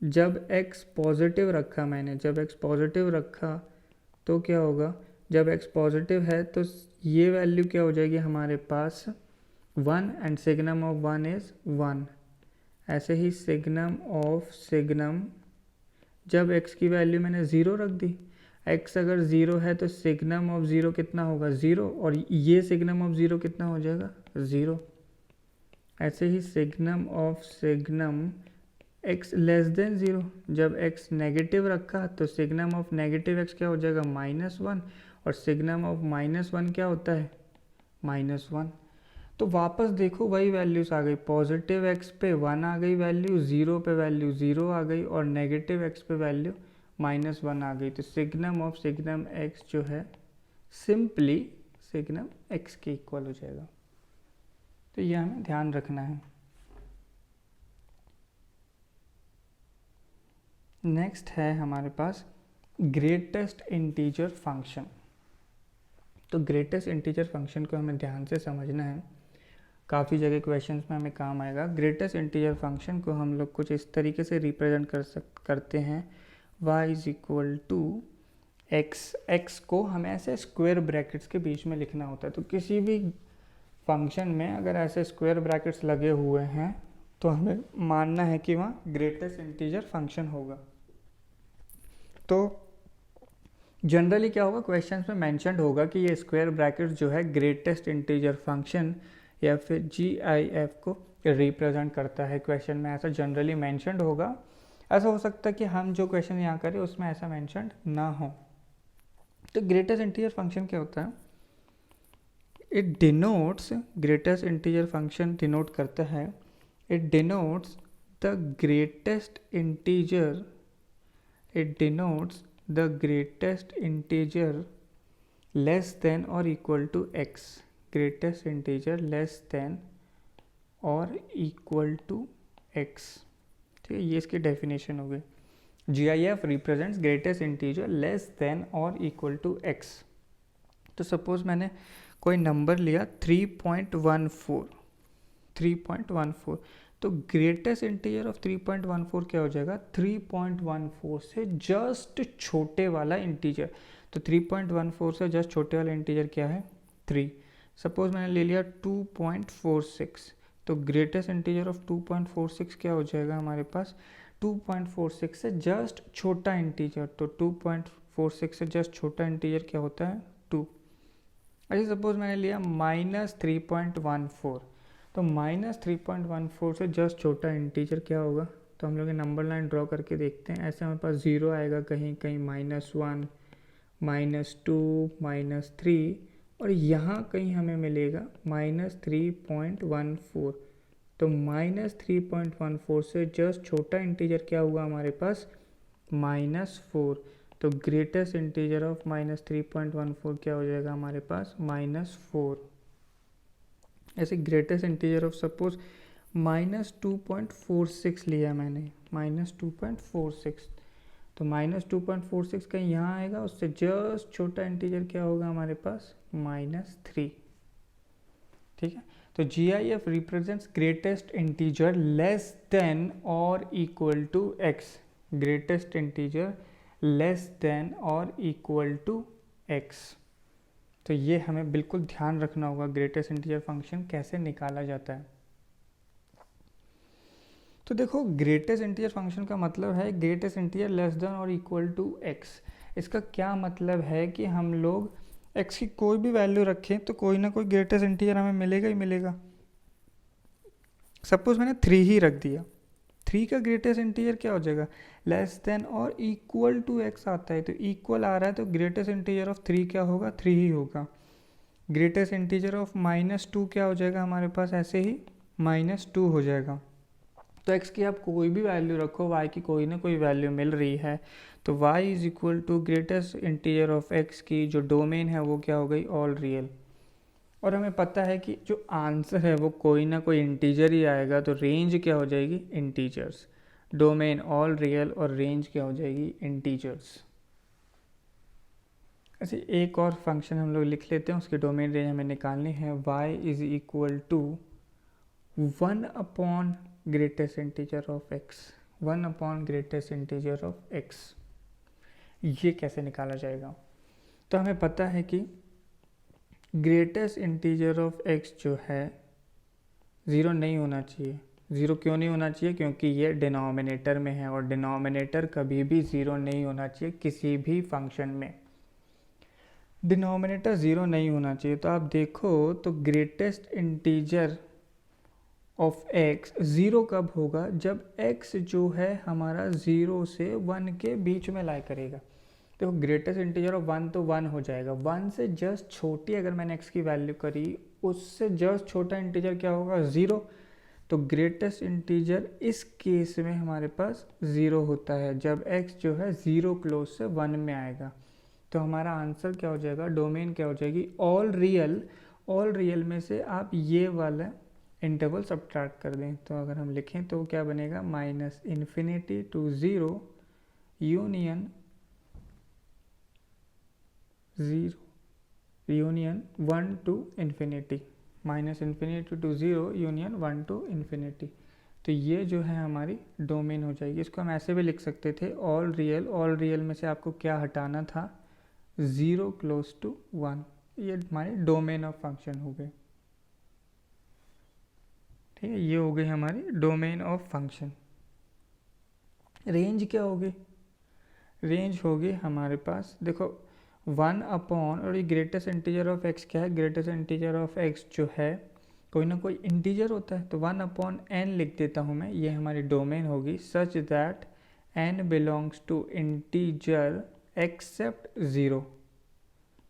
जब x पॉजिटिव रखा मैंने, जब x पॉजिटिव रखा तो क्या होगा, जब x पॉजिटिव है तो ये वैल्यू क्या हो जाएगी हमारे पास, one, and signum of one is one. ऐसे ही सिग्नम ऑफ सिग्नम, जब x की वैल्यू मैंने ज़ीरो रख दी, x अगर ज़ीरो है तो सिग्नम ऑफ ज़ीरो कितना होगा, ज़ीरो, और ये सिग्नम ऑफ ज़ीरो कितना हो जाएगा, ज़ीरो। ऐसे ही signum of signum x less than zero, जब x नेगेटिव रखा तो सिग्नम ऑफ नेगेटिव x क्या हो जाएगा, माइनस वन, और सिग्नम ऑफ माइनस वन क्या होता है, माइनस वन। तो वापस देखो वही वैल्यूज़ आ गई, पॉजिटिव एक्स पे वन आ गई वैल्यू, ज़ीरो पे वैल्यू ज़ीरो आ गई, और नेगेटिव एक्स पे वैल्यू माइनस वन आ गई। तो सिग्नम ऑफ सिग्नम एक्स जो है सिंपली सिग्नम एक्स के इक्वल हो जाएगा। तो ये हमें ध्यान रखना है। नेक्स्ट है हमारे पास ग्रेटेस्ट इंटीजर फंक्शन। तो ग्रेटेस्ट इंटीजर फंक्शन को हमें ध्यान से समझना है, काफ़ी जगह क्वेश्चंस में हमें काम आएगा। ग्रेटेस्ट इंटीजर फंक्शन को हम लोग कुछ इस तरीके से रिप्रेजेंट करते हैं, y is equal to x. X को हमें ऐसे स्क्वायर ब्रैकेट्स के बीच में लिखना होता है। तो किसी भी फंक्शन में अगर ऐसे स्क्वायर ब्रैकेट्स लगे हुए हैं तो हमें मानना है कि वहाँ ग्रेटेस्ट इंटीजर फंक्शन होगा। तो जनरली क्या होगा, क्वेश्चंस में मेंशन्ड होगा कि ये स्क्वायर ब्रैकेट्स जो है ग्रेटेस्ट इंटीजर फंक्शन या फिर GIF को रिप्रेजेंट करता है। क्वेश्चन में ऐसा जनरली मेंशन्ड होगा। ऐसा हो सकता है कि हम जो क्वेश्चन यहाँ करें उसमें ऐसा मेंशन्ड ना हो। तो ग्रेटेस्ट इंटीजर फंक्शन क्या होता है, it denotes, greatest integer function denote करता है, it denotes the greatest integer, it denotes the greatest integer less than or equal to x, greatest integer less than or equal to x। ठीक है, ये इसकी definition हो गई। GIF represents greatest integer less than or equal to x। तो suppose मैंने कोई number लिया 3.14, तो ग्रेटेस्ट इंटीजर ऑफ 3.14 क्या हो जाएगा, 3.14 से जस्ट छोटे वाला इंटीजर। तो 3.14 से जस्ट छोटे वाला इंटीजर क्या है, 3। सपोज मैंने ले लिया 2.46, तो ग्रेटेस्ट इंटीजर ऑफ 2.46 क्या हो जाएगा हमारे पास, 2.46 से जस्ट छोटा इंटीजर। तो 2.46 से जस्ट छोटा इंटीजर क्या होता है, 2। अच्छा सपोज मैंने लिया -3.14, तो -3.14 से जस्ट छोटा इंटीजर क्या होगा, तो हम लोग ये नंबर लाइन ड्रॉ करके देखते हैं। ऐसे हमारे पास 0 आएगा, कहीं कहीं -1, -2, -3, और यहाँ कहीं हमें मिलेगा -3.14। तो -3.14 से जस्ट छोटा इंटीजर क्या हुआ हमारे पास, -4। तो ग्रेटेस्ट इंटीजर ऑफ -3.14 क्या हो जाएगा हमारे पास, -4। ऐसे ग्रेटेस्ट इंटीजर ऑफ सपोज -2.46 लिया मैंने, -2.46, तो -2.46 कहीं यहाँ आएगा, उससे जस्ट छोटा इंटीजर क्या होगा हमारे पास, -3। ठीक है, तो GIF represents greatest integer less than और equal to x, greatest integer less than और इक्वल टू x। तो ये हमें बिल्कुल ध्यान रखना होगा, ग्रेटेस्ट इंटीजर फंक्शन कैसे निकाला जाता है। तो देखो ग्रेटेस्ट इंटीजर फंक्शन का मतलब है ग्रेटेस्ट इंटीजर लेस देन और इक्वल टू x। इसका क्या मतलब है कि हम लोग x की कोई भी वैल्यू रखें तो कोई ना कोई ग्रेटेस्ट इंटीजर हमें मिलेगा ही मिलेगा। सपोज मैंने 3 ही रख दिया, 3 का ग्रेटेस्ट इंटीजर क्या हो जाएगा, लेस देन और इक्वल टू x आता है, तो इक्वल आ रहा है तो ग्रेटेस्ट इंटीजर ऑफ 3 क्या होगा, 3 ही होगा। ग्रेटेस्ट इंटीजर ऑफ -2 क्या हो जाएगा हमारे पास, ऐसे ही -2 हो जाएगा। तो x की आप कोई भी वैल्यू रखो, y की कोई ना कोई वैल्यू मिल रही है, तो y is equal to greatest integer of x की जो डोमेन है वो क्या हो गई, ऑल रियल। और हमें पता है कि जो आंसर है वो कोई ना कोई इंटीजर ही आएगा, तो रेंज क्या हो जाएगी, इंटीजर्स। डोमेन ऑल रियल और रेंज क्या हो जाएगी, इंटीजर्स। ऐसे एक और फंक्शन हम लोग लिख लेते हैं, उसकी डोमेन रेंज हमें निकालनी है। y is equal to 1 upon greatest integer of x, 1 upon greatest integer of x। ये कैसे निकाला जाएगा, तो हमें पता है कि ग्रेटेस्ट इंटीजर ऑफ x जो है 0 नहीं होना चाहिए। 0 क्यों नहीं होना चाहिए, क्योंकि ये डिनोमिनेटर में है, और डिनोमिनेटर कभी भी 0 नहीं होना चाहिए किसी भी फंक्शन में। डिनोमिनेटर 0 नहीं होना चाहिए, तो आप देखो तो ग्रेटेस्ट इंटीजर ऑफ x 0 कब होगा, जब x जो है हमारा 0 से 1 के बीच में लाई करेगा। देखो ग्रेटेस्ट इंटीजर ऑफ 1 तो 1 हो जाएगा, 1 से जस्ट छोटी अगर मैंने x की वैल्यू करी, उससे जस्ट छोटा इंटीजर क्या होगा, 0। तो ग्रेटेस्ट इंटीजर इस केस में हमारे पास 0 होता है, जब x जो है 0 क्लोज से 1 में आएगा। तो हमारा आंसर क्या हो जाएगा, डोमेन क्या हो जाएगी, ऑल रियल। ऑल रियल में से आप ये वाला इंटरवल सब्ट्रैक्ट कर दें, तो अगर हम लिखें तो क्या बनेगा, -∞ to 0 union 1 to infinity, -∞ to 0 union 1 to infinity। तो ये जो है हमारी डोमेन हो जाएगी। इसको हम ऐसे भी लिख सकते थे, ऑल रियल। ऑल रियल में से आपको क्या हटाना था, 0 क्लोज टू 1। ये हमारी डोमेन ऑफ फंक्शन हो गए। ठीक है, ये हो गई हमारी डोमेन ऑफ फंक्शन। रेंज क्या होगी, रेंज होगी हमारे पास, देखो 1 अपॉन, और ये ग्रेटेस्ट इंटीजर ऑफ x क्या है, ग्रेटेस्ट इंटीजर ऑफ x जो है कोई ना कोई इंटीजर होता है, तो 1 अपॉन n लिख देता हूँ मैं, ये हमारी डोमेन होगी, such that n belongs to integer except 0।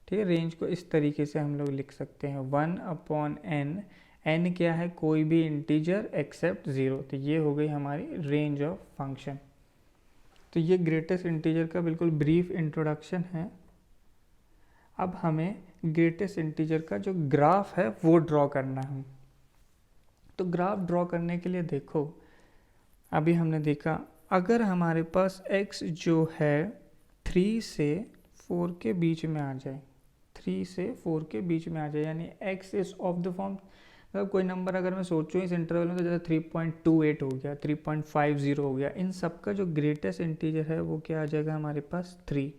ठीक है, रेंज को इस तरीके से हम लोग लिख सकते हैं, 1 अपॉन n, n क्या है, कोई भी इंटीजर एक्सेप्ट 0। तो ये हो गई हमारी रेंज ऑफ फंक्शन। तो ये ग्रेटेस्ट इंटीजर का बिल्कुल ब्रीफ इंट्रोडक्शन है। अब हमें ग्रेटेस्ट इंटीजर का जो ग्राफ है वो ड्रॉ करना है। तो ग्राफ ड्रॉ करने के लिए देखो, अभी हमने देखा अगर हमारे पास x जो है 3 से 4 के बीच में आ जाए, 3 से 4 के बीच में आ जाए, यानी x is of the form, मतलब कोई नंबर अगर मैं सोचूं इस इंटरवल में तो जैसे 3.28 हो गया, 3.50 हो गया, इन सब का जो ग्रेटेस्ट इंटीजर है वो क्या आ जाएगा हमारे पास 3।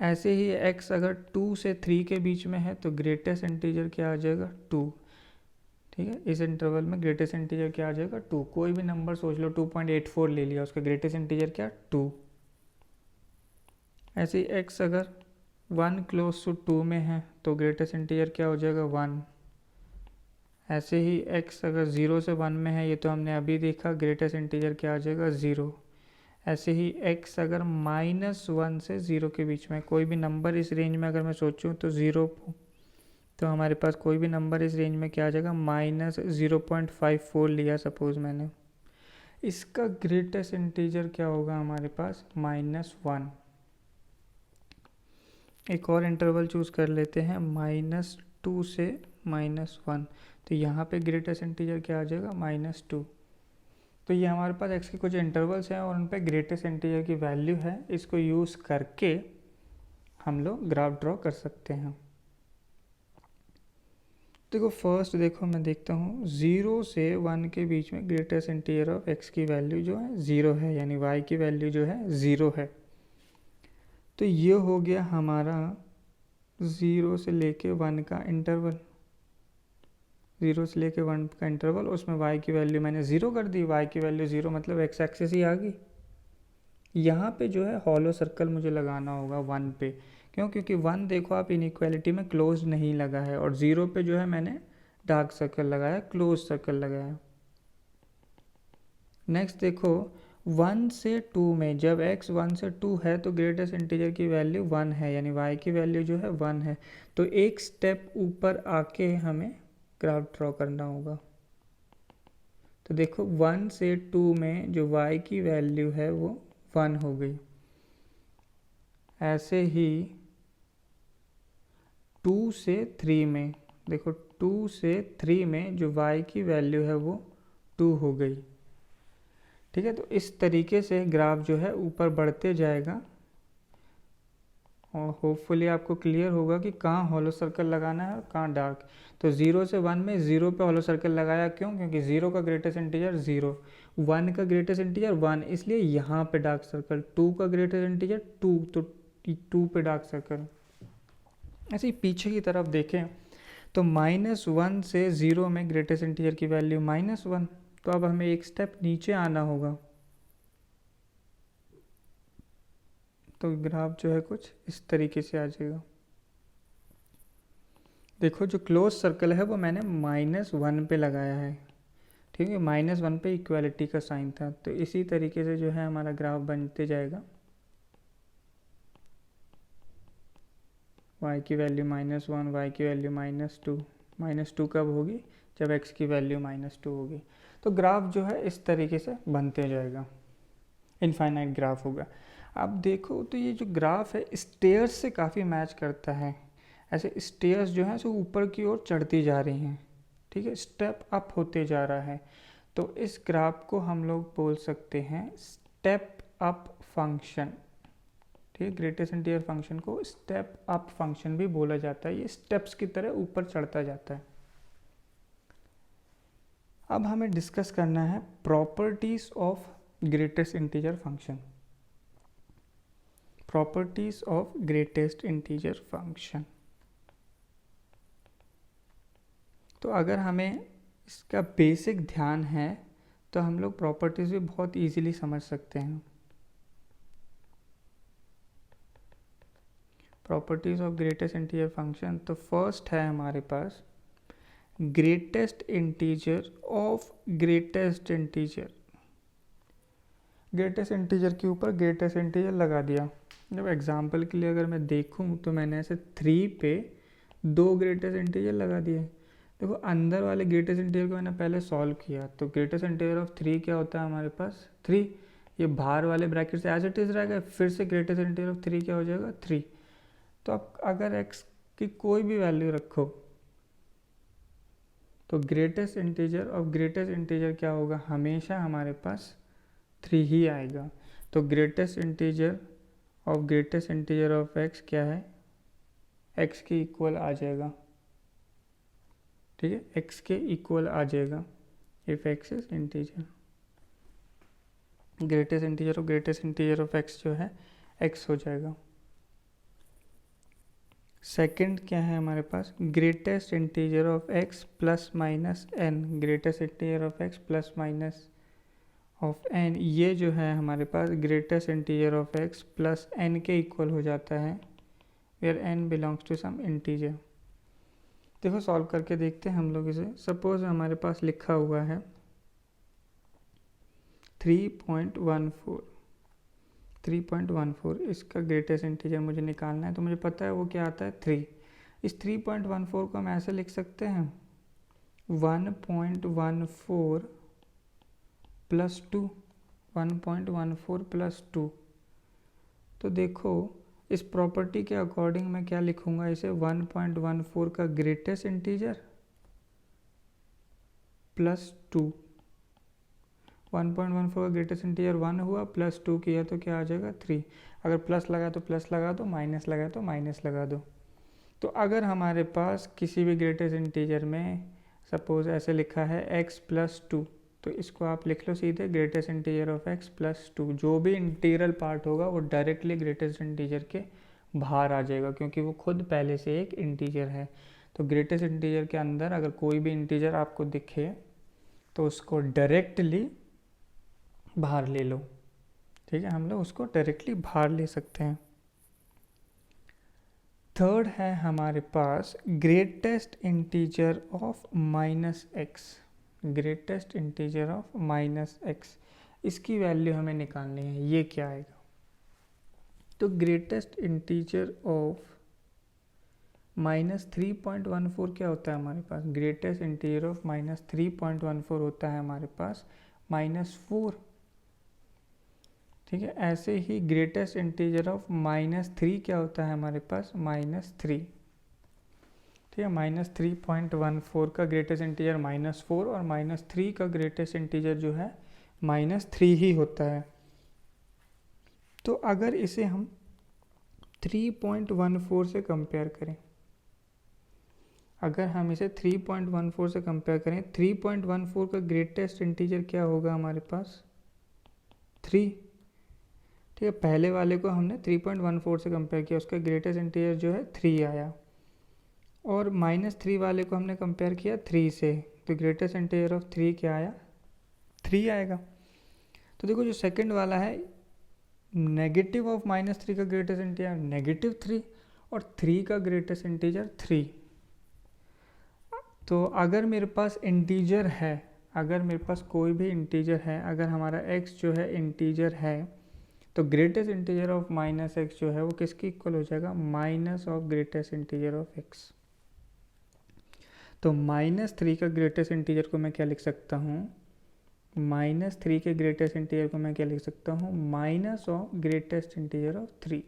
ऐसे ही x अगर 2 से 3 के बीच में है तो ग्रेटेस्ट इंटीजर क्या आ जाएगा 2। ठीक है, इस इंटरवल में ग्रेटेस्ट इंटीजर क्या आ जाएगा 2। कोई भी नंबर सोच लो, 2.84 ले लिया, उसका ग्रेटेस्ट इंटीजर क्या 2। ऐसे ही x अगर 1 क्लोज टू 2 में है तो ग्रेटेस्ट इंटीजर क्या हो जाएगा 1। ऐसे ही x अगर 0 से 1 में है, ये तो हमने अभी देखा, ग्रेटेस्ट इंटीजर क्या आ जाएगा 0। ऐसे ही x अगर -1 से 0 के बीच में, कोई भी नंबर इस रेंज में अगर मैं सोचूं तो 0, तो हमारे पास कोई भी नंबर इस रेंज में क्या आ जाएगा -0.54 लिया सपोज मैंने, इसका ग्रेटेस्ट इंटीजर क्या होगा हमारे पास -1। एक और इंटरवल चूज़ कर लेते हैं -2 से -1, तो यहाँ पे ग्रेटेस्ट इंटीजर क्या आ जाएगा -2। तो ये हमारे पास x के कुछ इंटरवल्स हैं और उन पे ग्रेटेस्ट इंटीजर की वैल्यू है, इसको यूज़ करके हम लोग ग्राफ ड्रॉ कर सकते हैं। देखो फर्स्ट देखो मैं देखता हूँ 0 से 1 के बीच में ग्रेटेस्ट इंटीजर ऑफ x की वैल्यू जो है 0 है, यानी y की वैल्यू जो है 0 है। तो ये हो गया हमारा 0 से लेके 1 का इंटरवल, 0 से लेके 1 का इंटरवल, उसमें y की वैल्यू मैंने 0 कर दी, y की वैल्यू 0 मतलब x एक्सिस ही आ गई। यहाँ पे जो है हॉलो सर्कल मुझे लगाना होगा 1 पे, क्यों? क्योंकि 1 देखो आप इनइक्वालिटी में क्लोज नहीं लगा है, और 0 पे जो है मैंने डार्क सर्कल लगाया, क्लोज सर्कल लगाया। नेक्स्ट देखो 1 से 2 में, जब x 1 से 2 है तो ग्रेटेस्ट इंटीजर की वैल्यू 1 है, यानी y की वैल्यू जो है 1 है। तो एक स्टेप ऊपर आके हमें ग्राफ ड्रॉ करना होगा। तो देखो 1 से 2 में जो y की वैल्यू है वो 1 हो गई। ऐसे ही 2 से 3 में, देखो 2 से 3 में जो y की वैल्यू है वो 2 हो गई। ठीक है, तो इस तरीके से ग्राफ जो है ऊपर बढ़ते जाएगा, और होपफुली आपको क्लियर होगा कि कहाँ हॉलो सर्कल लगाना है और कहाँ डार्क। तो 0 से 1 में 0 पे हॉलो सर्कल लगाया, क्यों? क्योंकि 0 का ग्रेटेस्ट इंटीजर 0, 1 का ग्रेटेस्ट इंटीजर 1, इसलिए यहाँ पे डार्क सर्कल। 2 का ग्रेटेस्ट इंटीजर 2, तो 2 पे डार्क सर्कल। ऐसे ही पीछे की तरफ देखें तो -1 से 0 में ग्रेटेस्ट इंटीजर की वैल्यू -1, तो अब हमें एक स्टेप नीचे आना होगा। तो ग्राफ जो है कुछ इस तरीके से आ जाएगा। देखो जो क्लोज सर्कल है वो मैंने -1 पे लगाया है, ठीक है, -1 पे इक्वालिटी का साइन था। तो इसी तरीके से जो है हमारा ग्राफ बनते जाएगा। y की वैल्यू -1, y की वैल्यू -2, -2 कब होगी? जब x की वैल्यू -2 होगी। तो ग्राफ जो है इस तरीके से बनते जाएगा, इनफाइनाइट ग्राफ होगा। अब देखो तो ये जो ग्राफ है स्टेयर्स से काफ़ी मैच करता है। ऐसे स्टेयर्स जो हैं सो ऊपर की ओर चढ़ती जा रही हैं, ठीक है, स्टेप अप होते जा रहा है। तो इस ग्राफ को हम लोग बोल सकते हैं स्टेप अप फंक्शन। ठीक है, ग्रेटेस्ट इंटीजर फंक्शन को स्टेप अप फंक्शन भी बोला जाता है, ये स्टेप्स की तरह ऊपर चढ़ता जाता है। अब हमें डिस्कस करना है properties of greatest integer function. Properties of greatest integer function. तो अगर हमें इसका बेसिक ध्यान है तो हम लोग प्रॉपर्टीज भी बहुत इजीली समझ सकते हैं। Properties of greatest integer function, तो फर्स्ट है हमारे पास greatest integer of greatest integer. Greatest integer के ऊपर ग्रेटेस्ट इंटीजर लगा दिया। जब एग्जांपल के लिए अगर मैं देखूं तो मैंने ऐसे 3 पे 2 ग्रेटेस्ट इंटीजर लगा दिए। देखो अंदर वाले ग्रेटेस्ट इंटीजर को मैंने पहले सॉल्व किया, तो ग्रेटेस्ट इंटीजर ऑफ 3 क्या होता है हमारे पास 3, ये बाहर वाले ब्रैकेट से एज इट इज़ रहेगा, फिर से ग्रेटेस्ट इंटीजर ऑफ 3 क्या हो जाएगा 3। तो अब अगर x की कोई भी वैल्यू रखो तो greatest integer of greatest integer क्या होगा, हमेशा हमारे पास 3 ही आएगा। तो greatest integer of greatest integer of x क्या है x के इक्वल आ जाएगा, ठीक है, x के इक्वल आ जाएगा if x is integer. Greatest integer of x जो है x हो जाएगा। सेकंड क्या है हमारे पास, greatest integer of x plus minus n, greatest integer of x plus minus of n, ये जो है हमारे पास greatest integer of x plus n के इक्वल हो जाता है where n belongs to some integer. देखो सॉल्व करके देखते हैं हम लोग इसे। सपोज हमारे पास लिखा हुआ है 3.14, इसका ग्रेटेस्ट इंटीजर मुझे निकालना है, तो मुझे पता है वो क्या आता है 3। इस 3.14 को हम ऐसे लिख सकते हैं 1.14 प्लस 2, 1.14 प्लस 2। तो देखो इस प्रॉपर्टी के अकॉर्डिंग मैं क्या लिखूंगा इसे, 1.14 का ग्रेटेस्ट इंटीजर प्लस 2, 1.14 का ग्रेटेस्ट इंटीजर 1 हुआ, प्लस 2 किया तो क्या आ जाएगा 3। अगर प्लस लगा तो प्लस लगा दो, माइनस लगा तो माइनस लगा दो। तो अगर हमारे पास किसी भी ग्रेटेस्ट इंटीजर में सपोज ऐसे लिखा है x प्लस 2, तो इसको आप लिख लो सीधे greatest integer of x plus 2। जो भी इंटीग्रल पार्ट होगा वो डायरेक्टली ग्रेटेस्ट इंटीजर के बाहर आ जाएगा, क्योंकि वो खुद पहले से एक इंटीजर है। तो ग्रेटेस्ट इंटीजर के अंदर अगर कोई भी इंटीजर आपको दिखे तो उसको डायरेक्टली बाहर ले लो, ठीक है, हम लोग उसको डायरेक्टली बाहर ले सकते हैं। थर्ड है हमारे पास greatest integer of minus X, greatest integer of minus X, इसकी वैल्यू हमें निकालनी है। ये क्या आएगा, तो ग्रेटेस्ट इंटीजर ऑफ -3.14 क्या होता है हमारे पास, ग्रेटेस्ट इंटीजर ऑफ -3.14 होता है हमारे पास -4, ठीक है। ऐसे ही ग्रेटेस्ट इंटीजर ऑफ -3 क्या होता है हमारे पास -3, ठीक है। -3.14 का ग्रेटेस्ट इंटीजर -4 और -3 का ग्रेटेस्ट इंटीजर जो है -3 ही होता है। तो अगर इसे हम 3.14 से कंपेयर करें, अगर हम इसे 3.14 से कंपेयर करें, 3.14 का ग्रेटेस्ट इंटीजर क्या होगा हमारे पास 3, ठीक है। पहले वाले को हमने 3.14 से कंपेयर किया, उसका ग्रेटेस्ट इंटीजर जो है 3 आया, और -3 वाले को हमने कंपेयर किया 3 से, तो ग्रेटेस्ट इंटीजर ऑफ 3 क्या आया 3 आएगा। तो देखो जो सेकंड वाला है नेगेटिव ऑफ -3 का ग्रेटेस्ट इंटीजर -3 और 3 का ग्रेटेस्ट इंटीजर 3। तो अगर मेरे पास इंटीजर है, अगर मेरे पास कोई भी इंटीजर है, अगर हमारा x जो है इंटीजर है, तो ग्रेटेस्ट इंटीजर ऑफ -x जो है वो किसकी इक्वल हो जाएगा, minus of greatest integer of x। तो -3 का ग्रेटेस्ट इंटीजर को मैं क्या लिख सकता हूँ, -3 के ग्रेटेस्ट इंटीजर को मैं क्या लिख सकता हूँ, minus of greatest integer of 3।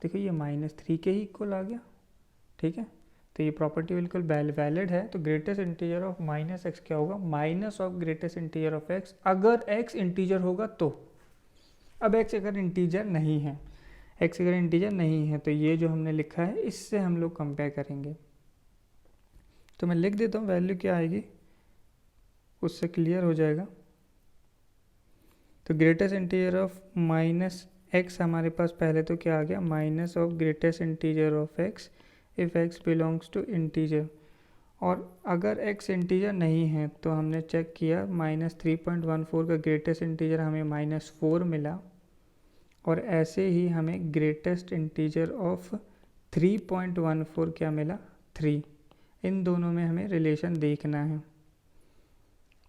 देखो ये -3 के ही इक्वल आ गया, ठीक है। तो ये प्रॉपर्टी बिल्कुल वैलिड है। तो ग्रेटेस्ट इंटीजर ऑफ -x क्या होगा, minus of greatest integer of x, अगर x इंटीजर होगा तो। अब x अगर इंटीजर नहीं है, x अगर इंटीजर नहीं है तो ये जो हमने लिखा है इससे हम लोग कंपेयर करेंगे। तो मैं लिख देता हूँ वैल्यू क्या आएगी, उससे क्लियर हो जाएगा। तो ग्रेटेस्ट इंटीजर ऑफ -x हमारे पास पहले तो क्या आ गया, minus of greatest integer of x if x belongs to integer. और अगर x इंटीजर नहीं है तो हमने चेक किया -3.14 का ग्रेटेस्ट इंटीजर हमें -4 मिला, और ऐसे ही हमें ग्रेटेस्ट इंटीजर ऑफ 3.14 क्या मिला 3। इन दोनों में हमें रिलेशन देखना है।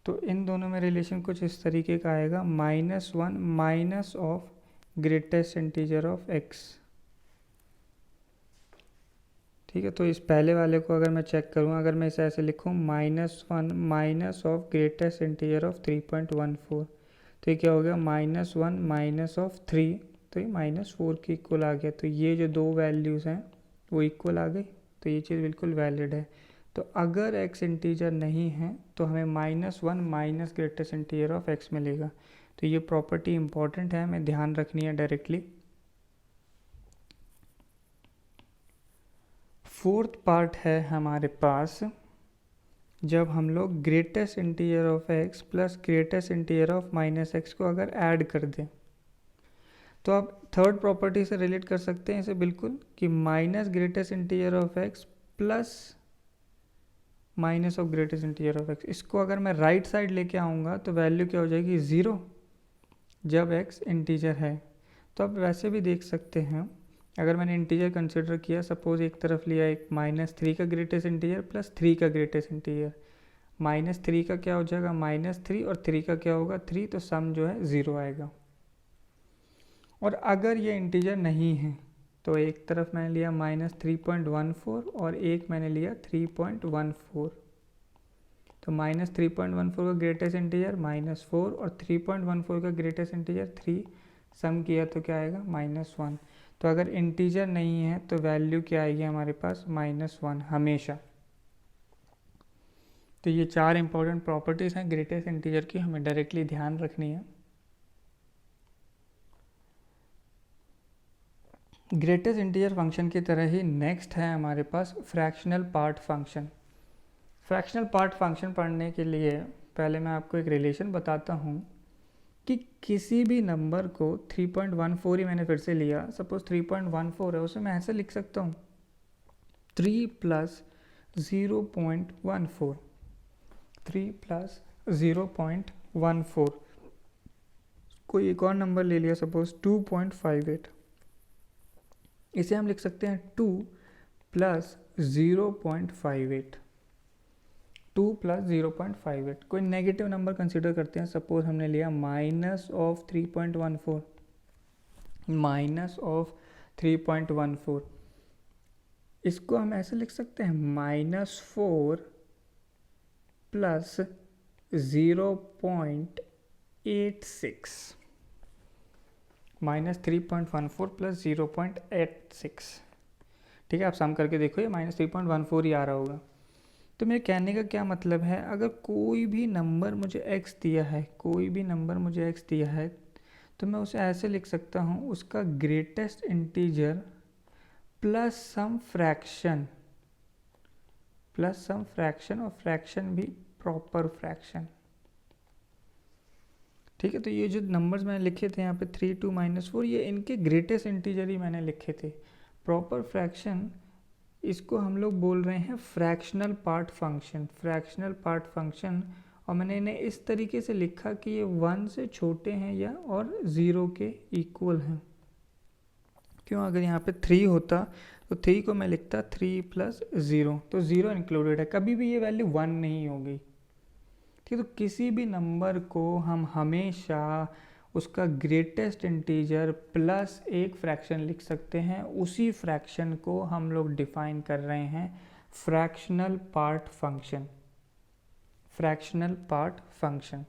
तो इन दोनों में रिलेशन कुछ इस तरीके का आएगा, -1 minus of greatest integer of x, ठीक है। तो इस पहले वाले को अगर मैं चेक करूँ, अगर मैं इसे ऐसे लिखूँ -1 minus of greatest integer of 3.14, तो ये क्या हो गया -1 माइनस ऑफ 3, तो ये -4 की इक्वल आ गया। तो ये जो दो वैल्यूज़ हैं वो इक्वल आ गई, तो ये चीज़ बिल्कुल वैलिड है। तो अगर x इंटीजर नहीं है तो हमें -1 minus greatest integer of x मिलेगा। तो ये प्रॉपर्टी इंपॉर्टेंट है, हमें ध्यान रखनी है डायरेक्टली। फोर्थ पार्ट है हमारे पास जब हम लोग greatest integer of x plus greatest integer of minus x को अगर ऐड कर दें, तो आप थर्ड प्रॉपर्टी से रिलेट कर सकते हैं इसे बिल्कुल कि minus greatest integer of x plus minus of greatest integer of x, इसको अगर मैं राइट साइड लेके आऊँगा तो वैल्यू क्या हो जाएगी 0 जब x इंटीजर है। तो आप वैसे भी देख सकते हैं, अगर मैंने इंटीजर कंसिडर किया, सपोज एक तरफ लिया एक -3 का ग्रेटेस्ट इंटीजर प्लस 3 का ग्रेटेस्ट इंटीजर, -3 का क्या हो जाएगा -3 और 3 का क्या होगा 3, तो सम जो है 0 आएगा। और अगर ये इंटीजर नहीं है तो एक तरफ मैंने लिया -3.14 और एक मैंने लिया 3.14, तो -3.14 का ग्रेटेस्ट इंटीजर -4 और 3.14 का ग्रेटेस्ट इंटीजर 3, सम किया तो क्या आएगा -1। तो अगर इंटीजर नहीं है तो वैल्यू क्या आएगी हमारे पास -1 हमेशा। तो ये 4 इंपॉर्टेंट प्रॉपर्टीज़ हैं ग्रेटेस्ट इंटीजर की, हमें डायरेक्टली ध्यान रखनी है। ग्रेटेस्ट इंटीजर फंक्शन की तरह ही नेक्स्ट है हमारे पास fractional part function. Fractional part function पढ़ने के लिए पहले मैं आपको एक रिलेशन बताता हूँ कि किसी भी नंबर को 3.14 ही मैंने फिर से लिया, सपोज 3.14 है, उसे मैं ऐसे लिख सकता हूँ 3 + 0.14, 3 + 0.14। कोई एक और नंबर ले लिया, सपोज 2.58, इसे हम लिख सकते हैं 2 + 0.58, 2 + 0.58। कोई नेगेटिव नंबर कंसिडर करते हैं, सपोज हमने लिया -3.14, -3.14, इसको हम ऐसे लिख सकते हैं -4 + 0.86, -3.14 + 0.86। ठीक है, आप सम करके देखो, ये -3.14 ही आ रहा होगा। तो मेरे कहने का क्या मतलब है, अगर कोई भी नंबर मुझे x दिया है, कोई भी नंबर मुझे x दिया है, तो मैं उसे ऐसे लिख सकता हूँ उसका greatest integer plus some fraction, और फ्रैक्शन भी प्रॉपर फ्रैक्शन। ठीक है, तो ये जो नंबर्स मैंने लिखे थे यहाँ पे 3, 2, -4, ये इनके ग्रेटेस्ट इंटीजर ही मैंने लिखे थे। प्रॉपर फ्रैक्शन, इसको हम लोग बोल रहे हैं fractional part function, fractional part function. और मैंने इन्हें इस तरीके से लिखा कि ये 1 से छोटे हैं या और 0 के इक्वल हैं। क्यों, अगर यहाँ पे 3 होता तो 3 को मैं लिखता 3 + 0, तो 0 इंक्लूडेड है, कभी भी ये वैल्यू 1 नहीं होगी। ठीक है, तो किसी भी नंबर को हम हमेशा उसका ग्रेटेस्ट इंटीजर प्लस एक फ्रैक्शन लिख सकते हैं, उसी फ्रैक्शन को हम लोग डिफाइन कर रहे हैं fractional part function, fractional part function.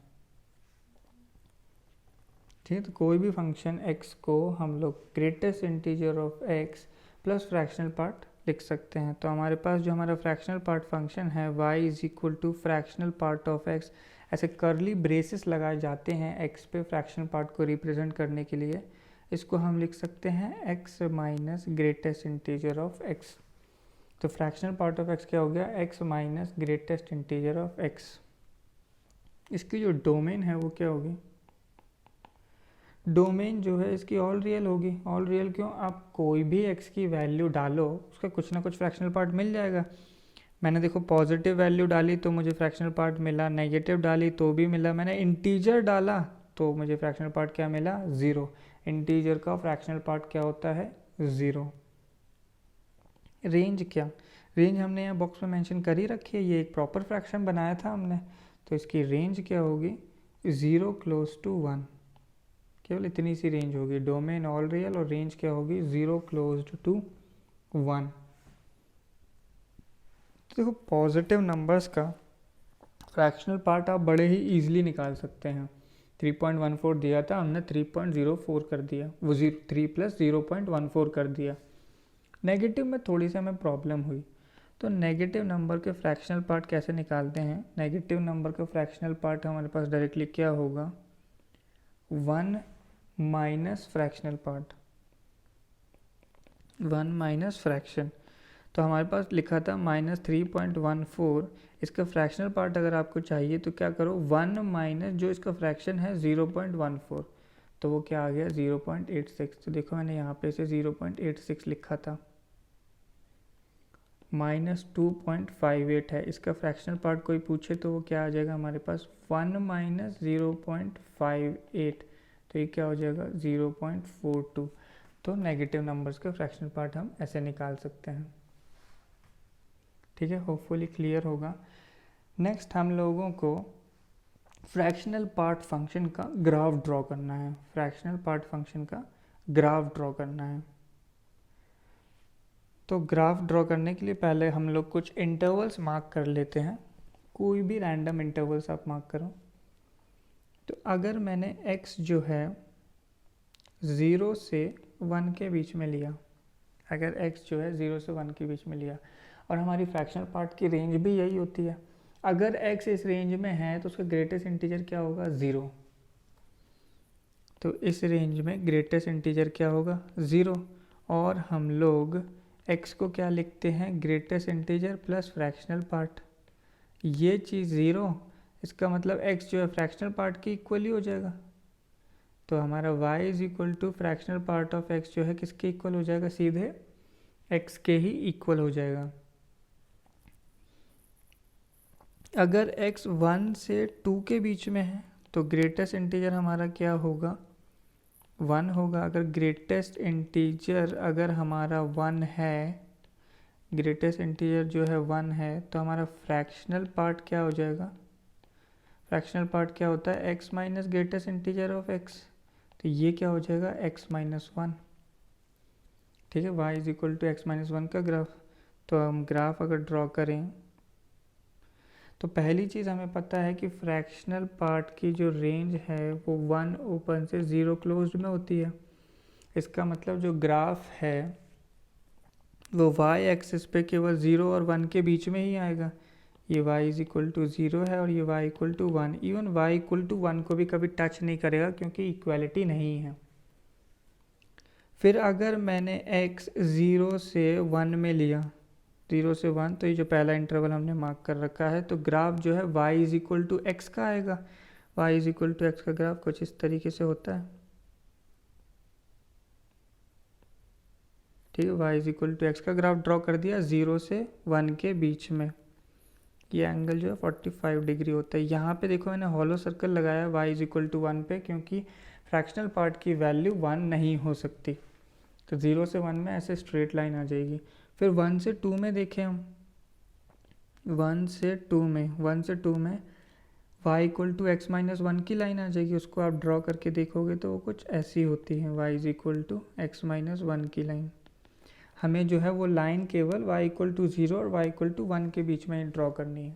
ठीक है, तो कोई भी फंक्शन x को हम लोग greatest integer of x plus fractional part लिख सकते हैं। तो हमारे पास जो हमारा फ्रैक्शनल पार्ट फंक्शन है y = fractional part of x, ऐसे करली ब्रेसेस लगाए जाते हैं x पे फ्रैक्शनल पार्ट को रिप्रेजेंट करने के लिए। इसको हम लिख सकते हैं x - greatest integer of x। तो फ्रैक्शनल पार्ट ऑफ x क्या हो गया, x - greatest integer of x। इसकी जो डोमेन है वो क्या होगी, डोमेन जो है इसकी ऑल रियल होगी। ऑल रियल क्यों, आप कोई भी x की वैल्यू डालो उसका कुछ ना कुछ फ्रैक्शनल पार्ट मिल जाएगा। मैंने देखो पॉजिटिव वैल्यू डाली तो मुझे फ्रैक्शनल पार्ट मिला, नेगेटिव डाली तो भी मिला, मैंने इंटीजर डाला तो मुझे फ्रैक्शनल पार्ट क्या मिला, 0। इंटीजर का फ्रैक्शनल पार्ट क्या होता है, 0। रेंज क्या, रेंज हमने यहाँ बॉक्स में मेंशन कर ही रखी है, ये एक प्रॉपर फ्रैक्शन बनाया था हमने, तो इसकी रेंज क्या होगी, 0 + 1। केवल इतनी सी रेंज होगी, डोमेन ऑल रियल और रेंज क्या होगी, 0 + 1। तो देखो पॉजिटिव नंबर्स का फ्रैक्शनल पार्ट आप बड़े ही इजीली निकाल सकते हैं। 3.14 दिया था, हमने 3.04 कर दिया, वो 3 + 0.14 कर दिया। नेगेटिव में थोड़ी सी हमें प्रॉब्लम हुई, तो नेगेटिव नंबर के फ्रैक्शनल पार्ट कैसे निकालते हैं। नेगेटिव नंबर का फ्रैक्शनल पार्ट हमारे पास डायरेक्टली क्या होगा, 1 - फ्रैक्शनल पार्ट, 1 - फ्रैक्शन। तो हमारे पास लिखा था -3.14। इसका फ्रैक्शनल पार्ट अगर आपको चाहिए तो क्या करो, 1 माइनस जो इसका फ्रैक्शन है 0.14, तो वो क्या आ गया 0.86। तो देखो मैंने यहाँ पे इसे 0.86 लिखा था। -2.58 है, इसका फ्रैक्शनल पार्ट कोई पूछे तो वो क्या आ जाएगा हमारे पास 1 माइनस 0.58, तो ये क्या हो जाएगा 0.42। तो नेगेटिव नंबर्स का फ्रैक्शनल पार्ट हम ऐसे निकाल सकते हैं। ठीक है, होपफुली क्लियर होगा। नेक्स्ट हम लोगों को फ्रैक्शनल पार्ट फंक्शन का ग्राफ ड्रॉ करना है। फ्रैक्शनल पार्ट फंक्शन का ग्राफ ड्रॉ करना है। तो ग्राफ ड्रॉ करने के लिए पहले हम लोग कुछ इंटरवल्स मार्क कर लेते हैं। कोई भी रैंडम इंटरवल्स आप मार्क करो। तो अगर मैंने x जो है 0 से 1 के बीच में लिया, अगर x जो है 0 से 1 के बीच में लिया, और हमारी फ्रैक्शनल पार्ट की रेंज भी यही होती है, अगर x इस रेंज में है तो उसका ग्रेटेस्ट इंटीजर क्या होगा 0। तो इस रेंज में ग्रेटेस्ट इंटीजर क्या होगा 0, और हम लोग x को क्या लिखते हैं, greatest integer plus fractional part. ये चीज़ 0, इसका मतलब x जो है फ्रैक्शनल पार्ट के इक्वल ही हो जाएगा। तो हमारा y is equal to fractional part of x जो है किसके इक्वल हो जाएगा, सीधे x के ही इक्वल हो जाएगा। अगर x 1 से 2 के बीच में है तो ग्रेटेस्ट इंटीजर हमारा क्या होगा 1 होगा। अगर ग्रेटेस्ट इंटीजर अगर हमारा 1 है, ग्रेटेस्ट इंटीजर जो है 1 है, तो हमारा फ्रैक्शनल पार्ट क्या हो जाएगा, फ्रैक्शनल पार्ट क्या होता है x minus greatest integer of x, तो ये क्या हो जाएगा x माइनस 1। ठीक है, y is equal to x minus 1 का ग्राफ। तो हम ग्राफ अगर ड्रॉ करें तो पहली चीज़ हमें पता है कि फ्रैक्शनल पार्ट की जो रेंज है वो 1 ओपन से 0 क्लोज्ड में होती है। इसका मतलब जो ग्राफ है वो y एक्सिस पे केवल 0 और 1 के बीच में ही आएगा। ये y इज इक्वल टू 0 है और ये y equal to 1। Even y equal to 1 को भी कभी टच नहीं करेगा क्योंकि इक्वालिटी नहीं है। फिर अगर मैंने x 0 से 1 में लिया, 0 से 1, तो ये जो पहला इंटरवल हमने मार्क कर रखा है, तो ग्राफ जो है y is equal to x का आएगा। y is equal to x का ग्राफ कुछ इस तरीके से होता है। ठीक है, y is equal to x का ग्राफ ड्रॉ कर दिया 0 से 1 के बीच में। ये एंगल जो है 45 डिग्री होता है। यहाँ पे देखो मैंने हॉलो सर्कल लगाया y इज इक्वल टू 1 पे, क्योंकि फ्रैक्शनल पार्ट की वैल्यू 1 नहीं हो सकती। तो 0 से 1 में ऐसे स्ट्रेट लाइन आ जाएगी। फिर 1 से 2 में देखें हम, 1 से 2 में y equal to x minus 1 की लाइन आ जाएगी। उसको आप ड्रॉ करके देखोगे तो वो कुछ ऐसी होती है, y is equal to x minus 1 की लाइन। हमें जो है वो लाइन केवल y इक्वल टू 0 और y इक्वल टू 1 के बीच में ड्रॉ करनी है।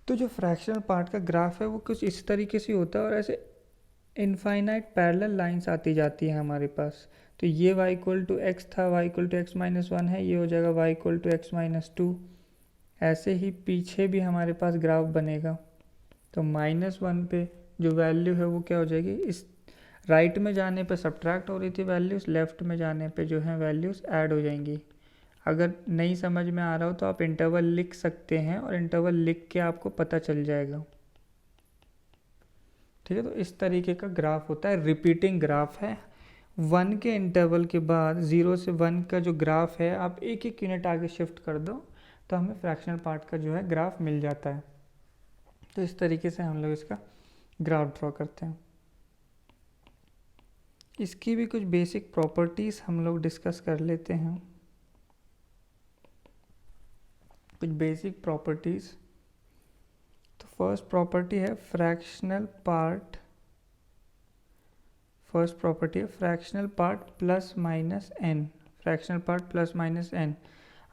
तो जो फ्रैक्शनल पार्ट का ग्राफ है वो कुछ इस तरीके से होता है, और ऐसे इनफाइनाइट पैरेलल लाइंस आती जाती हैं हमारे पास। तो ये y इक्वल टू एक्स था, y equal to x minus 1 है, ये हो जाएगा y equal to x minus 2। ऐसे ही पीछे भी हमारे पास ग्राफ बनेगा। तो -1 पे जो वैल्यू है वो क्या हो जाएगी, इस राइट में जाने पे सब्ट्रैक्ट हो रही थी वैल्यूज़, लेफ़्ट में जाने पे जो है वैल्यूज़ ऐड हो जाएंगी। अगर नहीं समझ में आ रहा हो तो आप इंटरवल लिख सकते हैं, और इंटरवल लिख के आपको पता चल जाएगा। ठीक है, तो इस तरीके का ग्राफ होता है, रिपीटिंग ग्राफ है। 1 के इंटरवल के बाद 0 से 1 का जो ग्राफ है, आप एक एक यूनिट आगे शिफ्ट कर दो तो हमें फ्रैक्शनल पार्ट का जो है ग्राफ मिल जाता है। तो इस तरीके से हम लोग इसका ग्राफ ड्रॉ करते हैं। इसकी भी कुछ बेसिक प्रॉपर्टीज़ हम लोग डिस्कस कर लेते हैं। कुछ बेसिक प्रॉपर्टीज़, तो फर्स्ट प्रॉपर्टी है फ्रैक्शनल पार्ट। फर्स्ट प्रॉपर्टी है fractional part plus minus n. Fractional part plus minus n.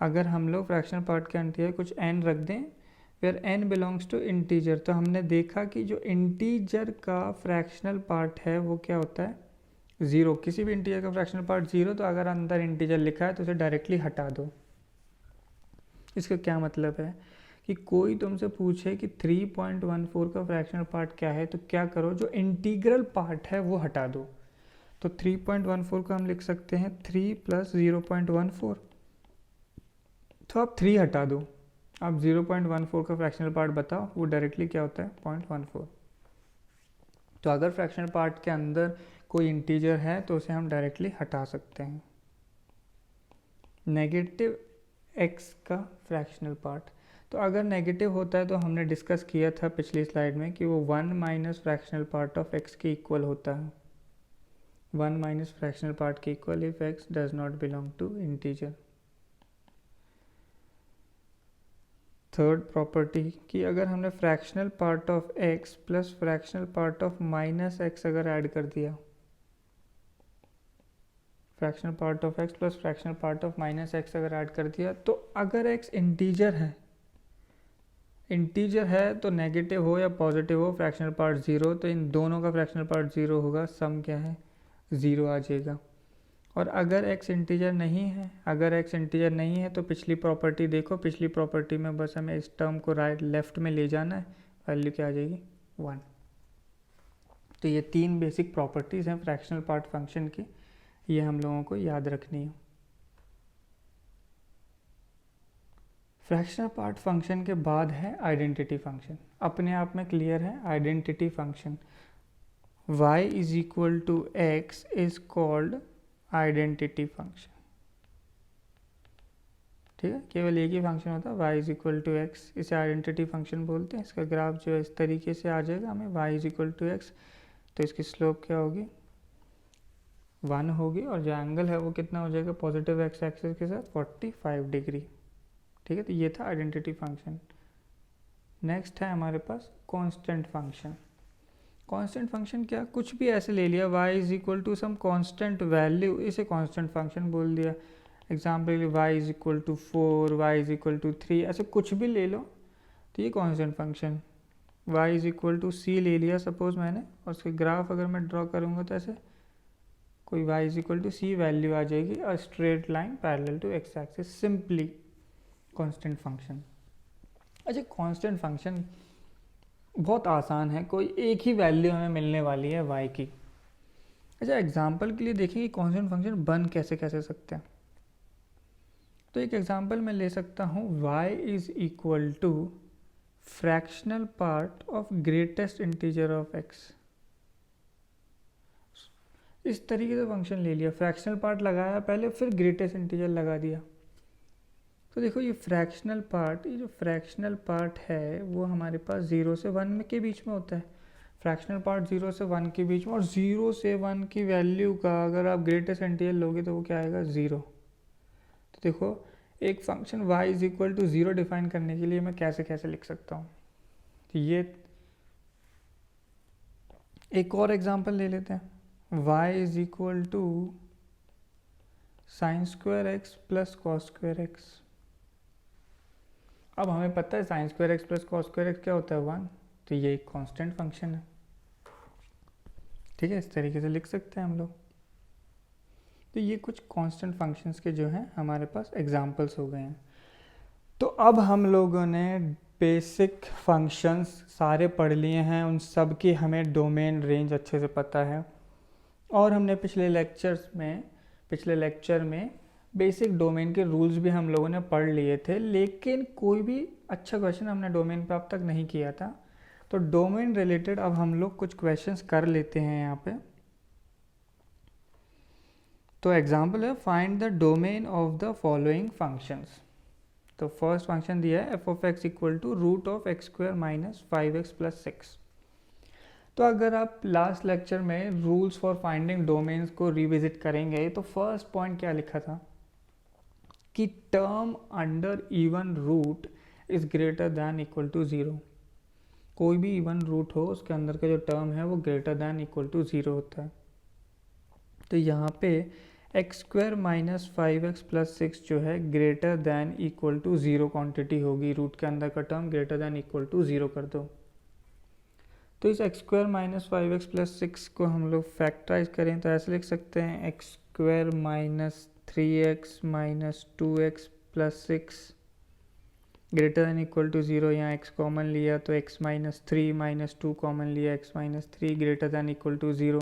अगर हम लोग फ्रैक्शनल पार्ट के अंदर कुछ एन रख दें where n belongs to integer, तो हमने देखा कि जो इंटीजर का फ्रैक्शनल पार्ट है वो क्या होता है 0। किसी भी इंटीजर का फ्रैक्शनल पार्ट 0, तो अगर अंदर इंटीजर लिखा है तो उसे डायरेक्टली हटा दो। इसका क्या मतलब है कि कोई तुमसे पूछे कि 3.14 का फ्रैक्शनल पार्ट क्या है, तो क्या करो, जो इंटीग्रल पार्ट है वो हटा दो। तो 3.14 को हम लिख सकते हैं 3 + 0.14। तो आप 3 हटा दो, आप 0.14 का फ्रैक्शनल पार्ट बताओ, वो डायरेक्टली क्या होता है 0.14। तो अगर फ्रैक्शनल पार्ट के अंदर कोई इंटीजर है तो उसे हम डायरेक्टली हटा सकते हैं। नेगेटिव x का फ्रैक्शनल पार्ट, तो अगर नेगेटिव होता है तो हमने डिस्कस किया था पिछली स्लाइड में कि वो 1 minus fractional part of x के इक्वल होता है। 1 माइनस फ्रैक्शनल पार्ट के equal if x does not belong to integer. Third property कि अगर हमने fractional part of x plus fractional part of minus x अगर ऐड कर दिया, fractional part of x plus fractional part of minus x अगर add कर दिया, तो अगर x इंटीजर है तो नेगेटिव हो या पॉजिटिव हो फ्रैक्शनल पार्ट 0, तो इन दोनों का फ्रैक्शनल पार्ट 0 होगा, सम क्या है 0 आ जाएगा। और अगर x इंटीजर नहीं है, तो पिछली प्रॉपर्टी देखो, पिछली प्रॉपर्टी में बस हमें इस टर्म को राइट लेफ्ट में ले जाना है, वैल्यू क्या आ जाएगी 1। तो ये 3 बेसिक प्रॉपर्टीज़ हैं फ्रैक्शनल पार्ट फंक्शन की, ये हम लोगों को याद रखनी है। फ्रैक्शनल पार्ट फंक्शन के बाद है आइडेंटिटी फंक्शन। अपने आप में क्लियर है, identity function y is equal to x is called identity function. ठीक है, केवल एक ही फंक्शन होता है y is equal to x, इसे आइडेंटिटी फंक्शन बोलते हैं। इसका ग्राफ जो है इस तरीके से आ जाएगा हमें, y is equal to x, तो इसकी स्लोप क्या होगी 1 होगी, और जो एंगल है वो कितना हो जाएगा पॉजिटिव एक्स एक्सिस के साथ 45 डिग्री। ठीक है, तो ये था आइडेंटिटी फंक्शन। नेक्स्ट है हमारे पास कांस्टेंट फंक्शन। कांस्टेंट फंक्शन क्या, कुछ भी ऐसे ले लिया y is equal to some constant value, इसे कांस्टेंट फंक्शन बोल दिया। Example y is equal to 4, y is equal to 3, ऐसे कुछ भी ले लो तो ये constant function. y is equal to c ले लिया सपोज मैंने, और उसके ग्राफ अगर मैं ड्रॉ करूँगा तो ऐसे कोई y is equal to c value आ जाएगी, और straight line parallel to x axis, simply constant function. अच्छा, कांस्टेंट फंक्शन बहुत आसान है, कोई एक ही वैल्यू हमें मिलने वाली है y की। अच्छा, एग्जांपल के लिए देखेंगे कांस्टेंट फंक्शन बन कैसे कैसे सकते हैं। तो एक एग्जांपल मैं ले सकता हूँ, y is equal to fractional part of greatest integer of x। इस तरीके से फंक्शन ले लिया, फ्रैक्शनल पार्ट लगाया पहले, फिर ग्रेटेस्ट इंटीजर लगा दिया। तो देखो ये फ्रैक्शनल पार्ट, ये जो फ्रैक्शनल पार्ट है वो हमारे पास 0 से 1 के बीच में होता है। फ्रैक्शनल पार्ट 0 से 1 के बीच में, और 0 से 1 की वैल्यू का अगर आप ग्रेटेस्ट इंटीजर लोगे तो वो क्या आएगा 0। तो देखो एक function y is equal to 0 define करने के लिए मैं कैसे कैसे लिख सकता हूँ। तो ये एक और एग्जाम्पल ले लेते हैं, y is equal to sine square x plus cos square x. अब हमें पता है sine square x plus cos square x क्या होता है 1, तो ये एक कांस्टेंट फंक्शन है। ठीक है, इस तरीके से लिख सकते हैं हम लोग। तो ये कुछ कांस्टेंट फंक्शंस के जो हैं हमारे पास एग्जांपल्स हो गए हैं। तो अब हम लोगों ने बेसिक फंक्शंस सारे पढ़ लिए हैं, उन सब की हमें डोमेन रेंज अच्छे से पता है, और हमने पिछले लेक्चर में बेसिक डोमेन के रूल्स भी हम लोगों ने पढ़ लिए थे, लेकिन कोई भी अच्छा क्वेश्चन हमने डोमेन पे अब तक नहीं किया था। तो डोमेन रिलेटेड अब हम लोग कुछ क्वेश्चंस कर लेते हैं यहाँ पे। तो एग्जांपल है, find the domain of the following functions. तो फर्स्ट फंक्शन दिया है f of x equal to root of x square minus 5x plus 6। तो अगर आप लास्ट लेक्चर में रूल्स फॉर फाइंडिंग डोमेन्स को रिविजिट करेंगे तो फर्स्ट पॉइंट क्या लिखा था कि term under even root is greater than equal to 0। कोई भी इवन रूट हो उसके अंदर का जो टर्म है वो ग्रेटर दैन इक्वल टू 0 होता है। तो यहाँ पे x square minus 5x plus 6 जो है greater than equal to 0 quantity होगी, रूट के अंदर का term greater than equal to 0 कर दो। तो इस x square minus 5x plus 6 को हम लोग फैक्टराइज करें तो ऐसे लिख सकते हैं x square minus 3x minus 2x plus 6 greater than equal to 0। यहाँ x कॉमन लिया तो x माइनस 3 माइनस 2 कॉमन लिया, x minus 3 greater than equal to 0।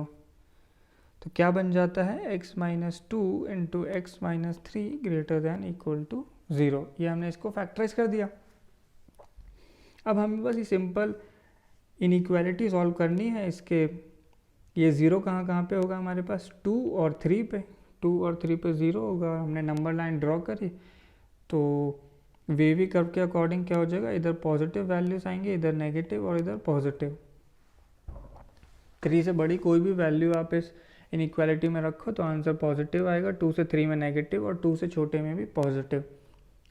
तो क्या बन जाता है x minus 2 into x minus 3 greater than equal to 0, ये हमने इसको फैक्टराइज कर दिया। अब हमें बस ये सिंपल इनइक्वालिटी सॉल्व करनी है। इसके ये 0 कहाँ कहाँ पे होगा हमारे पास, 2 और 3 पे, 2 और 3 पे 0 होगा। हमने नंबर लाइन ड्रॉ करी तो वेवी कर्व के अकॉर्डिंग क्या हो जाएगा, इधर पॉजिटिव वैल्यूज आएंगे, इधर नेगेटिव और इधर पॉजिटिव। 3 से बड़ी कोई भी वैल्यू आप इस इनइक्वालिटी में रखो तो आंसर पॉजिटिव आएगा, 2 से 3 में नेगेटिव और 2 से छोटे में भी पॉजिटिव।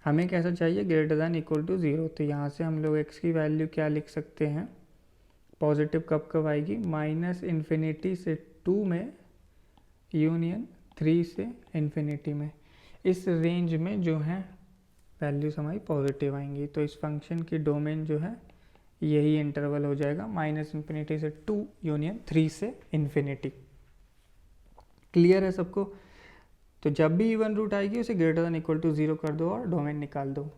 हमें कैसा चाहिए, ग्रेटर दैन इक्वल टू 0। तो यहाँ से हम लोग x की वैल्यू क्या लिख सकते हैं, पॉजिटिव कब कब आएगी, -∞ से 2 में यूनियन 3 से इन्फिनिटी में। इस रेंज में जो है वैल्यूज हमारी पॉजिटिव आएंगी। तो इस फंक्शन की डोमेन जो है यही इंटरवल हो जाएगा, -∞ से 2 यूनियन 3 से इन्फिनिटी। क्लियर है सबको? तो जब भी इवन रूट आएगी उसे ग्रेटर दैन इक्वल टू 0 कर दो और डोमेन निकाल दो।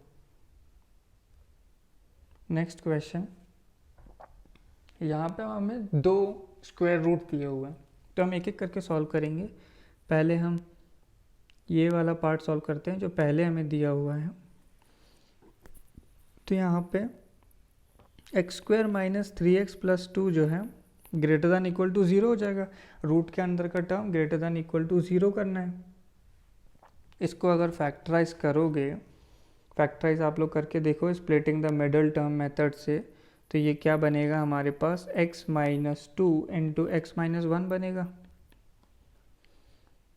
नेक्स्ट क्वेश्चन, यहाँ पे हमें 2 स्क्वायर रूट दिए हुए हैं तो हम एक एक करके सॉल्व करेंगे। पहले हम ये वाला पार्ट सॉल्व करते हैं जो पहले हमें दिया हुआ है। तो यहाँ पे x² - 3x + 2 जो है ग्रेटर दैन इक्वल टू 0 हो जाएगा। रूट के अंदर का term greater than equal to 0 करना है। इसको अगर फैक्टराइज करोगे, फैक्टराइज आप लोग करके देखो splitting the middle term method से, तो ये क्या बनेगा हमारे पास, x - 2 × x - 1 बनेगा।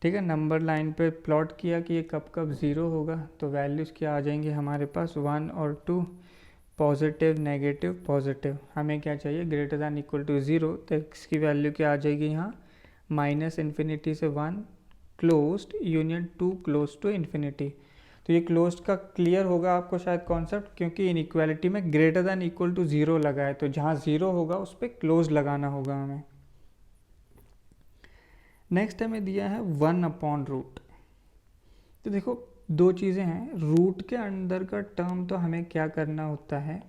ठीक है, नंबर लाइन पे प्लॉट किया कि ये कब कब 0 होगा, तो वैल्यूज़ क्या आ जाएंगे हमारे पास, 1 और 2, पॉजिटिव नेगेटिव पॉजिटिव। हमें क्या चाहिए, ग्रेटर दैन इक्वल टू 0। तो x की वैल्यू क्या आ जाएगी यहाँ, -∞ से 1 closed union 2 close to infinity. तो ये क्लोज्ड का क्लियर होगा आपको शायद कॉन्सेप्ट, क्योंकि इनइक्वालिटी में ग्रेटर दैन इक्वल टू 0 लगा है, तो जहाँ 0 होगा उस पर क्लोज लगाना होगा हमें। नेक्स्ट हमें दिया है 1/रूट। तो देखो दो चीज़ें हैं, रूट के अंदर का टर्म तो हमें क्या करना होता है,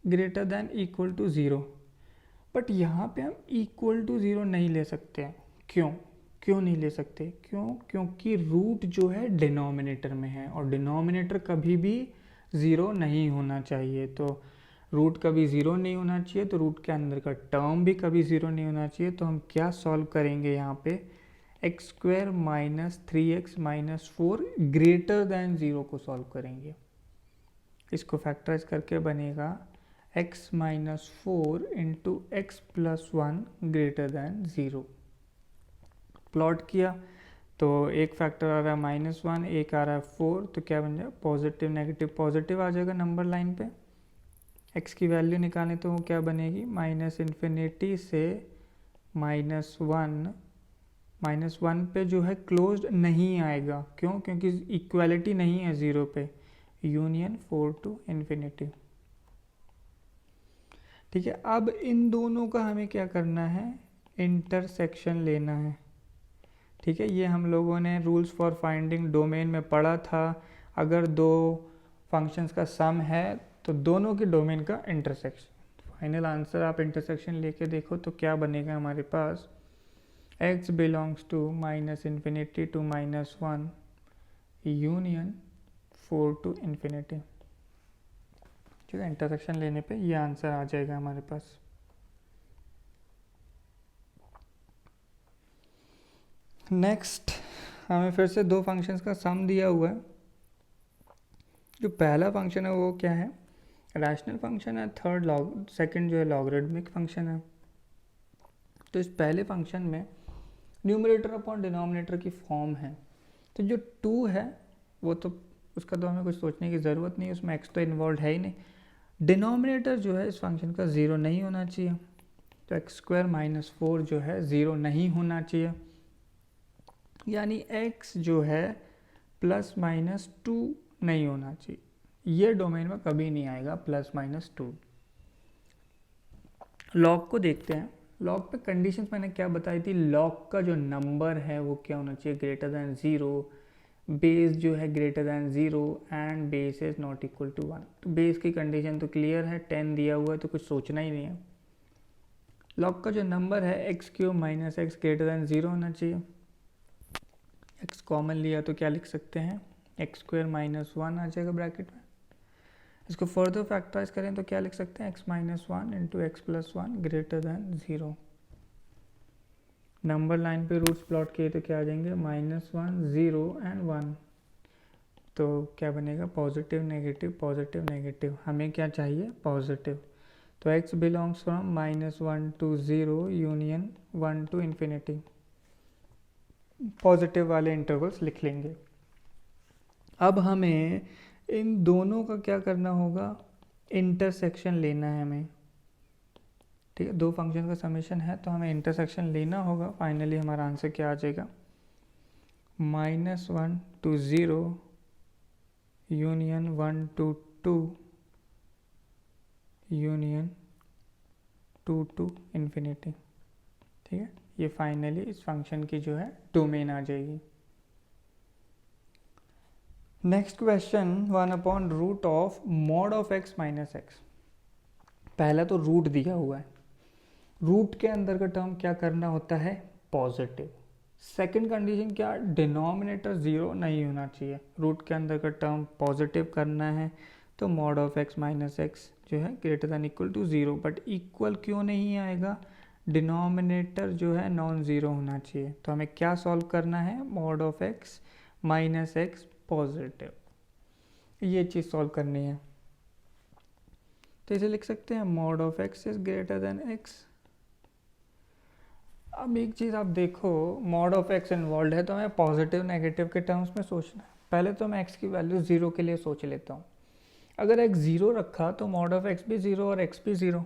greater than equal to 0, but यहाँ पे हम इक्वल टू 0 नहीं ले सकते हैं। क्यों नहीं ले सकते, क्योंकि रूट जो है डिनोमिनेटर में है और डिनोमिनेटर कभी भी 0 नहीं होना चाहिए। तो रूट कभी 0 नहीं होना चाहिए, तो रूट के अंदर का टर्म भी कभी 0 नहीं होना चाहिए। तो हम क्या सॉल्व करेंगे यहाँ पे, x² - 3x - 4 ग्रेटर दैन 0 को सॉल्व करेंगे। इसको फैक्टराइज करके बनेगा x - 4 × x + 1 greater than 0। Plot किया तो एक फैक्टर आ रहा है -1, एक आ रहा है 4, तो क्या बन जाएगा, पॉजिटिव नेगेटिव पॉजिटिव आ जाएगा नंबर लाइन पे। x की वैल्यू निकालें तो वो क्या बनेगी, -∞ से -1 पे जो है क्लोज्ड नहीं आएगा। क्योंकि इक्वालिटी नहीं है 0 पे, यूनियन 4 टू इन्फिनिटी। ठीक है, अब इन दोनों का हमें क्या करना है, इंटरसेक्शन लेना है। ठीक है, ये हम लोगों ने रूल्स फॉर फाइंडिंग डोमेन में पढ़ा था। अगर दो फंक्शंस का सम है तो दोनों के डोमेन का इंटरसेक्शन। फाइनल आंसर आप इंटरसेक्शन लेके देखो तो क्या बनेगा हमारे पास, x belongs to -∞ to -1 union 4 to infinity. ठीक है, इंटरसेक्शन लेने पे ये आंसर आ जाएगा हमारे पास। नेक्स्ट हमें फिर से दो फंक्शंस का सम दिया हुआ है। जो पहला फंक्शन है वो क्या है, रैशनल फंक्शन है, सेकंड जो है लॉगरिदमिक फंक्शन है। तो इस पहले फंक्शन में न्यूमरेटर अपॉन डिनोमिनेटर की फॉर्म है। तो जो 2 है वो तो उसका तो हमें कुछ सोचने की ज़रूरत नहीं, उसमें x तो इन्वॉल्व है ही नहीं। डिनोमिनेटर जो है इस फंक्शन का 0 नहीं होना चाहिए, तो x² - 4 जो है 0 नहीं होना चाहिए, यानी x जो है +-2 नहीं होना चाहिए। ये डोमेन में कभी नहीं आएगा +-2। लॉग को देखते हैं। लॉग पे कंडीशंस मैंने क्या बताई थी, लॉग का जो नंबर है वो क्या होना चाहिए, ग्रेटर दैन 0, बेस जो है greater than 0 and base is not equal to 1। तो बेस की कंडीशन तो क्लियर है, 10 दिया हुआ है तो कुछ सोचना ही नहीं है। लॉग का जो नंबर है x³ - x ग्रेटर दैन 0 होना चाहिए। x कॉमन लिया तो क्या लिख सकते हैं, एक्स स्क्वायर माइनस वन आ जाएगा ब्रैकेट में। इसको फर्दर फैक्टराइज करें तो क्या लिख सकते हैं, x minus one into x plus one greater than zero. Number line पे रूट्स प्लॉट किए तो क्या आ जाएंगे, minus one, zero and one. तो क्या बनेगा, पॉजिटिव नेगेटिव पॉजिटिव नेगेटिव। हमें क्या चाहिए, पॉजिटिव। तो x belongs from minus one to zero union one to infinity. Positive वाले इंटरवल्स लिख लेंगे। अब हमें इन दोनों का क्या करना होगा, इंटरसेक्शन लेना है हमें। ठीक है, दो फंक्शन का समेशन है तो हमें इंटरसेक्शन लेना होगा। फाइनली हमारा आंसर क्या आ जाएगा, minus one to zero union one to two union two to infinity. ठीक है, ये फाइनली इस फंक्शन की जो है डोमेन आ जाएगी। Next question, one upon root of mod of x minus x. पहला तो रूट दिया हुआ है, रूट के अंदर का टर्म क्या करना होता है, पॉजिटिव। सेकंड कंडीशन क्या, डिनोमिनेटर ज़ीरो नहीं होना चाहिए। रूट के अंदर का टर्म पॉजिटिव करना है तो mod of x minus x जो है greater than equal to zero. But equal क्यों नहीं आएगा, डिनोमिनेटर जो है नॉन ज़ीरो होना चाहिए। तो हमें क्या सॉल्व करना है, mod of x minus x positive, ये चीज़ सॉल्व करनी है। तो इसे लिख सकते हैं mod of x is greater than x. अब एक चीज़ आप देखो, मॉड ऑफ एक्स इन्वॉल्व है तो हमें पॉजिटिव नेगेटिव के टर्म्स में सोचना है। पहले तो मैं एक्स की वैल्यू ज़ीरो के लिए सोच लेता हूँ। अगर एक्स ज़ीरो रखा तो मॉड ऑफ एक्स भी ज़ीरो और एक्स भी ज़ीरो,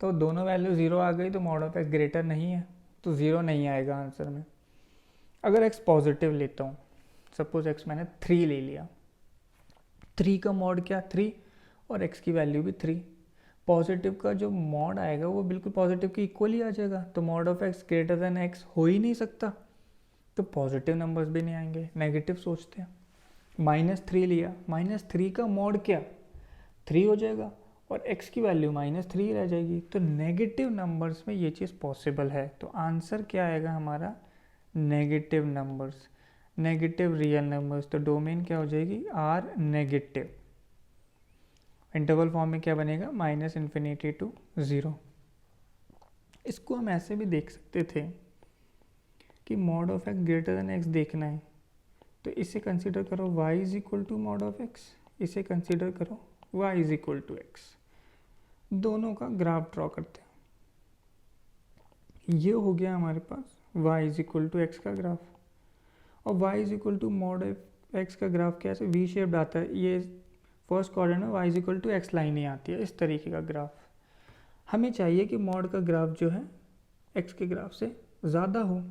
तो दोनों वैल्यू ज़ीरो आ गई तो मॉड ऑफ एक्स ग्रेटर नहीं है, तो ज़ीरो नहीं आएगा आंसर में। अगर एक्स पॉजिटिव लेता हूँ, सपोज एक्स मैंने 3 ले लिया, 3 का मॉड क्या 3 और एक्स की वैल्यू भी 3, पॉजिटिव का जो मॉड आएगा वो बिल्कुल पॉजिटिव के इक्वल ही आ जाएगा। तो mod of x greater than x हो ही नहीं सकता, तो पॉजिटिव नंबर्स भी नहीं आएंगे, नेगेटिव सोचते हैं। माइनस 3 लिया, माइनस 3 का मॉड क्या 3 हो जाएगा और x की वैल्यू माइनस 3 रह जाएगी। तो नेगेटिव नंबर्स में ये चीज़ पॉसिबल है। तो आंसर क्या आएगा हमारा, negative numbers, negative real numbers. तो डोमेन क्या हो जाएगी, आर नेगेटिव। इंटरवल फॉर्म में क्या बनेगा, माइनस इन्फिनिटी टू ज़ीरो। इसको हम ऐसे भी देख सकते थे कि mod of x greater than x देखना है तो इसे कंसीडर करो y is equal to mod of x, इसे कंसीडर करो y is equal to x. दोनों का ग्राफ ड्रॉ करते हैं। ये हो गया हमारे पास y is equal to x का ग्राफ, और y is equal to mod of x का ग्राफ कैसे वी शेप्ड आता है। ये फर्स्ट क्वाड्रेंट में y is equal to X line ही आती है, इस तरीके का ग्राफ। हमें चाहिए कि मॉड का ग्राफ जो है x के ग्राफ से ज़्यादा हो।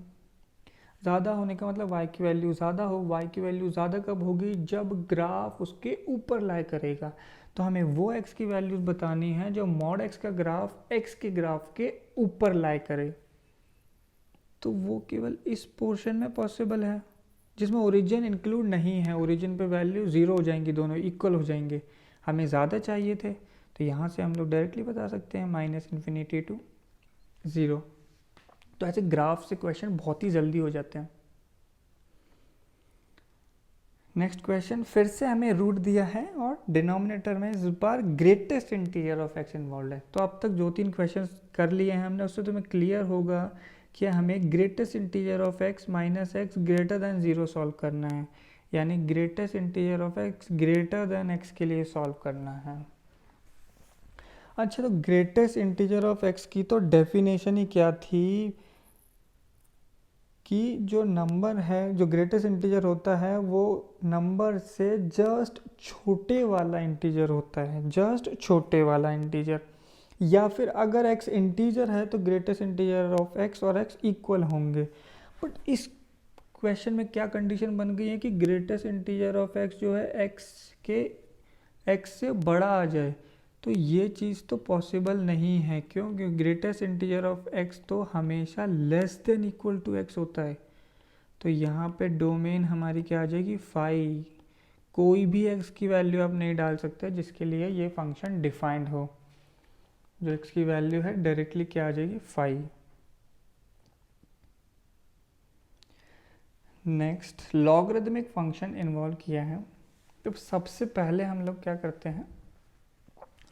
ज़्यादा होने का मतलब y की वैल्यू ज़्यादा हो। y की वैल्यू ज़्यादा कब होगी, जब ग्राफ उसके ऊपर लाई करेगा। तो हमें वो x की वैल्यूज़ बतानी है जो मॉड x का ग्राफ x के ग्राफ के ऊपर लाई करे। तो वो केवल इस पोर्शन में पॉसिबल है जिसमें ओरिजिन इंक्लूड नहीं है। ओरिजिन पे वैल्यू ज़ीरो हो जाएंगी, दोनों इक्वल हो जाएंगे। हमें ज़्यादा चाहिए थे तो यहाँ से हम लोग डायरेक्टली बता सकते हैं माइनस इन्फिनिटी टू ज़ीरो। तो ऐसे ग्राफ से क्वेश्चन बहुत ही जल्दी हो जाते हैं। नेक्स्ट क्वेश्चन, फिर से हमें रूट दिया है और डिनोमिनेटर में इस बार greatest integer of X involve है। तो अब तक जो 3 क्वेश्चन कर लिए हैं हमने, उससे तुम्हें क्लियर होगा कि हमें greatest integer of x minus x greater than zero solve करना है, यानी greatest integer of x greater than x के लिए सॉल्व करना है। अच्छा, तो ग्रेटेस्ट इंटीजर ऑफ एक्स की तो डेफिनेशन ही क्या थी कि जो नंबर है, जो ग्रेटेस्ट इंटीजर होता है वो नंबर से जस्ट छोटे वाला इंटीजर होता है, जस्ट छोटे वाला इंटीजर। या फिर अगर x इंटीजर है तो ग्रेटेस्ट इंटीजर ऑफ x और x इक्वल होंगे। बट इस क्वेश्चन में क्या कंडीशन बन गई है कि ग्रेटेस्ट इंटीजर ऑफ x जो है x से बड़ा आ जाए। तो ये चीज़ तो पॉसिबल नहीं है, क्योंकि ग्रेटेस्ट इंटीजर ऑफ x तो हमेशा less than equal to x होता है। तो यहाँ पे डोमेन हमारी क्या आ जाएगी, फाई। कोई भी x की वैल्यू आप नहीं डाल सकते जिसके लिए ये फंक्शन डिफाइंड हो। जो x की वैल्यू है डायरेक्टली क्या आ जाएगी, phi. Next logarithmic function involve किया है। तो सबसे पहले हम लोग क्या करते हैं,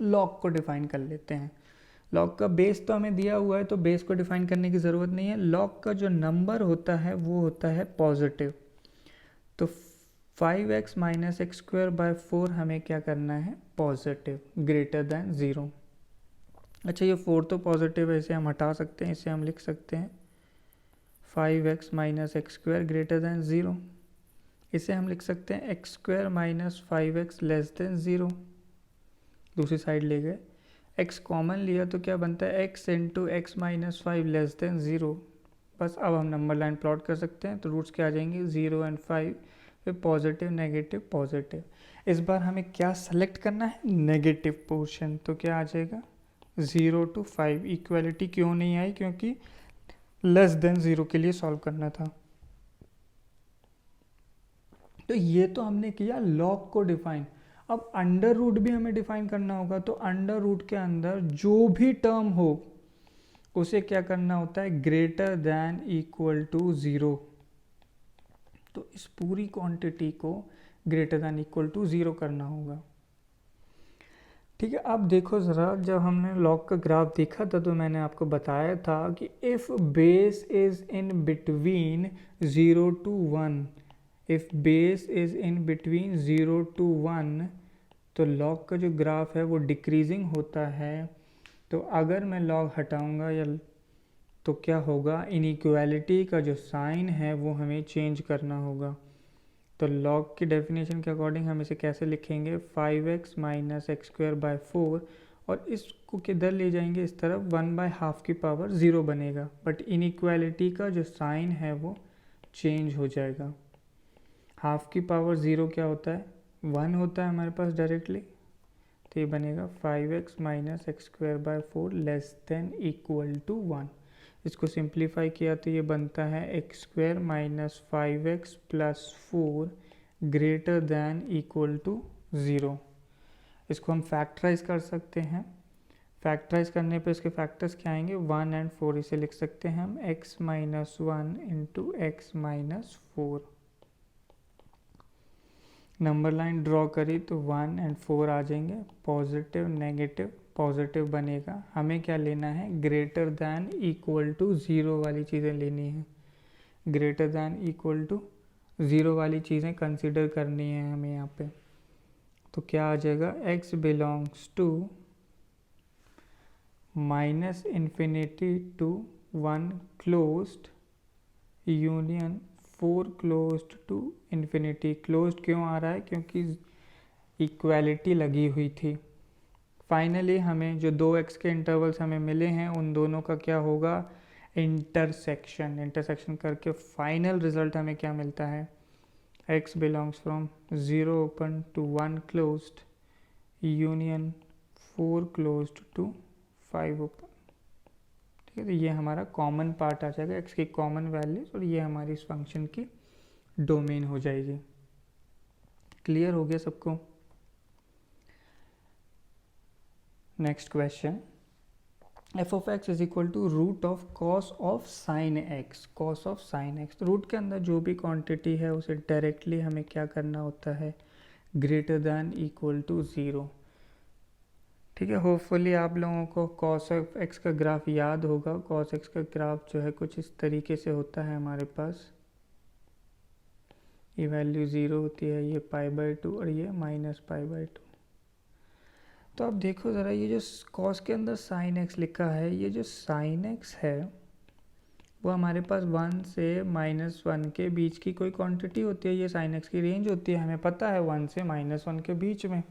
लॉग को डिफाइन कर लेते हैं। लॉग का बेस तो हमें दिया हुआ है तो बेस को डिफाइन करने की ज़रूरत नहीं है। लॉग का जो नंबर होता है वो होता है पॉजिटिव। तो 5x minus x square by 4 हमें क्या करना है, पॉजिटिव, ग्रेटर दैन 0। अच्छा ये 4 तो पॉजिटिव है, इसे हम हटा सकते हैं, इसे हम लिख सकते हैं 5x minus x square greater than 0। इसे हम लिख सकते हैं x square minus 5x less than 0। दूसरी साइड ले गए, x कॉमन लिया तो क्या बनता है, x into x minus 5 less than 0। बस अब हम नंबर लाइन प्लॉट कर सकते हैं। तो रूट्स क्या आ जाएंगे, 0 एंड 5, फिर पॉजिटिव नेगेटिव पॉजिटिव। इस बार हमें क्या सेलेक्ट करना है, नेगेटिव पोर्शन। तो क्या आ जाएगा 0 to 5। इक्वलिटी क्यों नहीं आई, क्योंकि लेस देन 0 के लिए सॉल्व करना था। तो ये तो हमने किया लॉग को डिफाइन। अब अंडर रूट भी हमें डिफाइन करना होगा। तो अंडर रूट के अंदर जो भी टर्म हो उसे क्या करना होता है, ग्रेटर दैन इक्वल टू 0। तो इस पूरी क्वांटिटी को ग्रेटर दैन इक्वल टू 0 करना होगा। ठीक है, अब देखो ज़रा, जब हमने लॉग का ग्राफ देखा था तो मैंने आपको बताया था कि if base is in between 0 to 1, if base is in between 0 to 1, तो लॉग का जो ग्राफ है वो डिक्रीजिंग होता है। तो अगर मैं लॉग हटाऊंगा या तो क्या होगा, इनइक्वालिटी का जो साइन है वो हमें चेंज करना होगा। तो लॉग की डेफिनेशन के अकॉर्डिंग हम इसे कैसे लिखेंगे, 5x minus x square by 4, और इसको किधर ले जाएंगे, इस तरफ 1/2 की पावर 0 बनेगा। बट इनइक्वालिटी का जो साइन है वो चेंज हो जाएगा। हाफ की पावर 0 क्या होता है, 1 होता है हमारे पास डायरेक्टली। तो ये बनेगा 5x minus x square by 4 less than equal to 1। इसको सिंप्लीफाई किया तो ये बनता है x square minus 5x plus 4 greater than equal to 0। इसको हम फैक्टराइज कर सकते हैं। फैक्टराइज करने पे इसके फैक्टर्स क्या आएंगे, 1 एंड 4। इसे लिख सकते हैं हम x minus 1 into x minus 4। Number line draw करी तो 1 एंड 4 आ जाएंगे, पॉजिटिव नेगेटिव पॉजिटिव बनेगा। हमें क्या लेना है, ग्रेटर दैन इक्वल टू 0 वाली चीज़ें लेनी है। ग्रेटर दैन इक्वल टू 0 वाली चीज़ें कंसिडर करनी है हमें यहाँ पे। तो क्या आ जाएगा, x belongs to minus infinity to 1 closed union 4 closed to infinity. Closed क्यों आ रहा है, क्योंकि इक्वालिटी लगी हुई थी। फाइनली हमें जो 2x के इंटरवल्स हमें मिले हैं उन दोनों का क्या होगा, इंटरसेक्शन। इंटरसेक्शन करके फाइनल रिजल्ट हमें क्या मिलता है, x belongs from 0 open to 1 closed union 4 closed to 5 open. ठीक है, तो ये हमारा कॉमन पार्ट आ जाएगा, x की कॉमन वैल्यूज, और ये हमारी इस फंक्शन की डोमेन हो जाएगी। क्लियर हो गया सबको। Next question, f of x is equal to root of cos of sine x. Cos of sine x, root के अंदर जो भी क्वांटिटी है उसे डायरेक्टली हमें क्या करना होता है, ग्रेटर दैन इक्वल टू 0। ठीक है, होपफुली आप लोगों को कॉस ऑफ एक्स का ग्राफ याद होगा। कॉस एक्स का ग्राफ जो है कुछ इस तरीके से होता है हमारे पास। ये वैल्यू 0 होती है, ये π/2 और ये -π/2। तो अब देखो ज़रा, ये जो कॉस के अंदर साइन एक्स लिखा है, ये जो साइन एक्स है वो हमारे पास 1 से -1 के बीच की कोई क्वांटिटी होती है। ये साइन एक्स की रेंज होती है, हमें पता है 1 से -1 के बीच में।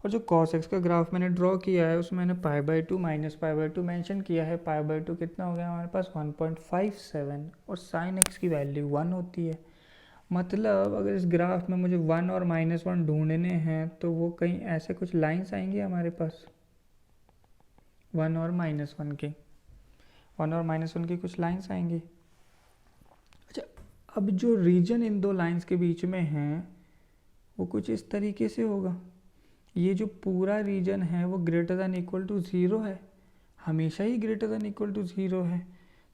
और जो कॉस एक्स का ग्राफ मैंने ड्रॉ किया है उसमें मैंने π/2 -π/2 मेंशन किया है। π/2 कितना हो गया हमारे पास, 1.57, और साइन एक्स की वैल्यू 1 होती है। मतलब अगर इस ग्राफ में मुझे 1 और -1 ढूंढने हैं तो वो कहीं ऐसे कुछ लाइंस आएंगी हमारे पास, 1 और -1 के, 1 और -1 की कुछ लाइंस आएंगी। अच्छा, अब जो रीजन इन दो लाइंस के बीच में है वो कुछ इस तरीके से होगा। ये जो पूरा रीजन है वो ग्रेटर दैन इक्वल टू 0 है, हमेशा ही ग्रेटर दैन इक्वल टू 0 है।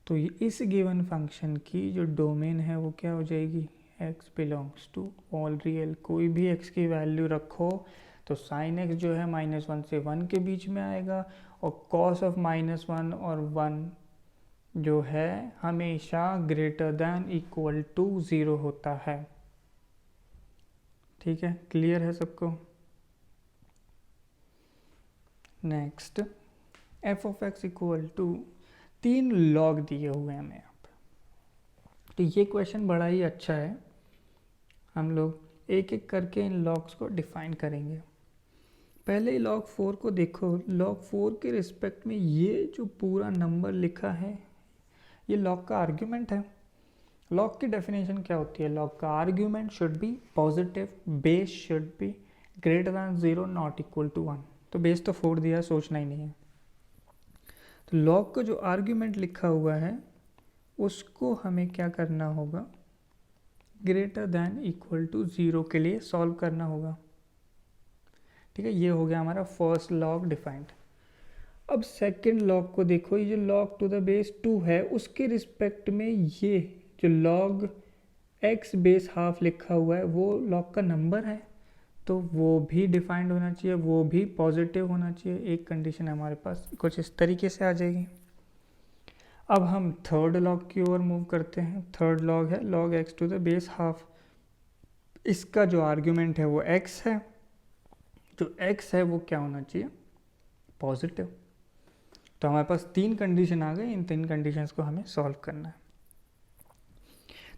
तो इस गिवन फंक्शन की जो डोमेन है वो क्या हो जाएगी, x belongs to all real. कोई भी x की वैल्यू रखो तो साइन x जो है -1 से 1 के बीच में आएगा, और cos ऑफ -1 और 1 जो है हमेशा ग्रेटर दैन इक्वल टू 0 होता है। ठीक है, क्लियर है सबको। Next, f of x equal to 3 log दिए हुए हैं हमें यहाँ पे। तो ये क्वेश्चन बड़ा ही अच्छा है, हम लोग एक एक करके इन लॉग्स को डिफाइन करेंगे। पहले log 4 को देखो, log 4 के रिस्पेक्ट में ये जो पूरा नंबर लिखा है ये log का आर्ग्यूमेंट है। log की डेफिनेशन क्या होती है, log का argument should be positive, base should be greater than 0 not equal to 1। तो बेस तो 4 दिया है, सोचना ही नहीं है। तो log का जो आर्ग्यूमेंट लिखा हुआ है उसको हमें क्या करना होगा, ग्रेटर दैन इक्वल टू 0 के लिए सॉल्व करना होगा। ठीक है, ये हो गया हमारा फर्स्ट लॉग डिफाइंड। अब सेकंड लॉग को देखो, ये जो log टू द बेस 2 है उसके रिस्पेक्ट में ये जो log x बेस हाफ लिखा हुआ है वो log का नंबर है, तो वो भी डिफाइंड होना चाहिए, वो भी पॉजिटिव होना चाहिए। एक कंडीशन हमारे पास कुछ इस तरीके से आ जाएगी। अब हम थर्ड लॉग की ओर मूव करते हैं। थर्ड लॉग है log x to the base half. इसका जो आर्ग्यूमेंट है वो x है, जो x है वो क्या होना चाहिए, पॉजिटिव। तो हमारे पास 3 कंडीशन आ गई, इन 3 कंडीशंस को हमें सॉल्व करना है।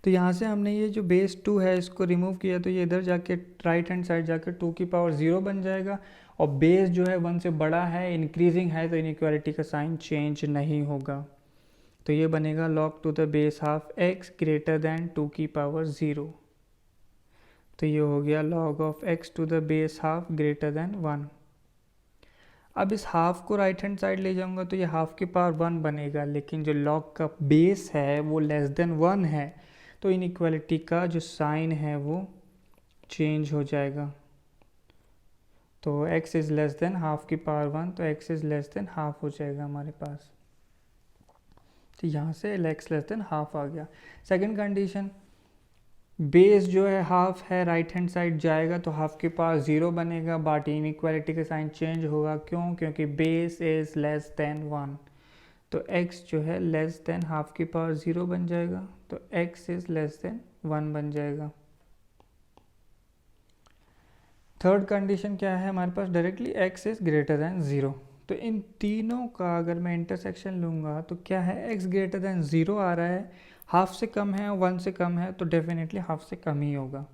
तो यहाँ से हमने ये जो बेस 2 है इसको रिमूव किया, तो ये इधर जाके राइट हैंड साइड जाकर 2 की पावर 0 बन जाएगा, और बेस जो है 1 से बड़ा है, इंक्रीजिंग है, तो इनइक्वालिटी का साइन चेंज नहीं होगा। तो ये बनेगा log to the base half x greater than 2 की पावर 0। तो ये हो गया log of x to the base half greater than 1। अब इस हाफ को राइट हैंड साइड ले जाऊंगा तो ये हाफ की पावर 1 बनेगा, लेकिन जो log का बेस है वो लेस देन 1 है, तो इनइक्वालिटी का जो साइन है वो चेंज हो जाएगा। तो x is less than half की पावर 1, तो x is less than half हो जाएगा हमारे पास। तो यहाँ से x लेस देन हाफ आ गया। सेकंड कंडीशन, बेस जो है हाफ है, राइट हैंड साइड जाएगा तो हाफ के पास 0 बनेगा, बट इनइक्वालिटी का साइन चेंज होगा। क्यों? क्योंकि बेस इज लेस देन 1, तो x जो है लेस देन हाफ की पावर 0 बन जाएगा, तो x इज लेस देन 1 बन जाएगा। थर्ड कंडीशन क्या है हमारे पास, directly x is greater than 0। तो इन तीनों का अगर मैं इंटरसेक्शन लूँगा तो क्या है, x ग्रेटर देन 0 आ रहा है, हाफ से कम है, 1 से कम है, तो डेफिनेटली हाफ से कम ही होगा।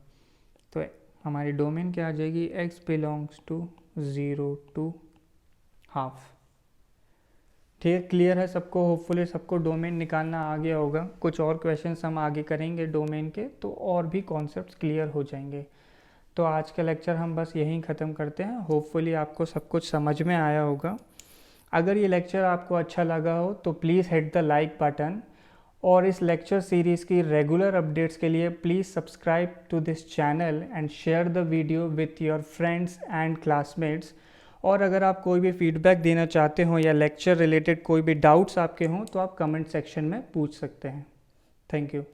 तो हमारी डोमेन क्या आ जाएगी, x belongs to 0 to half. ठीक है, क्लियर है सबको? होपफुली सबको डोमेन निकालना आ गया होगा। कुछ और क्वेश्चंस हम आगे करेंगे डोमेन के, तो और भी कॉन्सेप्ट्स क्लियर हो जाएंगे। तो आज का लेक्चर हम बस यहीं ख़त्म करते हैं। होपफुली आपको सब कुछ समझ में आया होगा। अगर ये लेक्चर आपको अच्छा लगा हो तो please hit the like button, और इस लेक्चर सीरीज़ की रेगुलर अपडेट्स के लिए please subscribe to this channel and share the video with your friends and classmates. और अगर आप कोई भी फीडबैक देना चाहते हो या लेक्चर रिलेटेड कोई भी डाउट्स आपके हों तो आप कमेंट सेक्शन में पूछ सकते हैं। Thank you.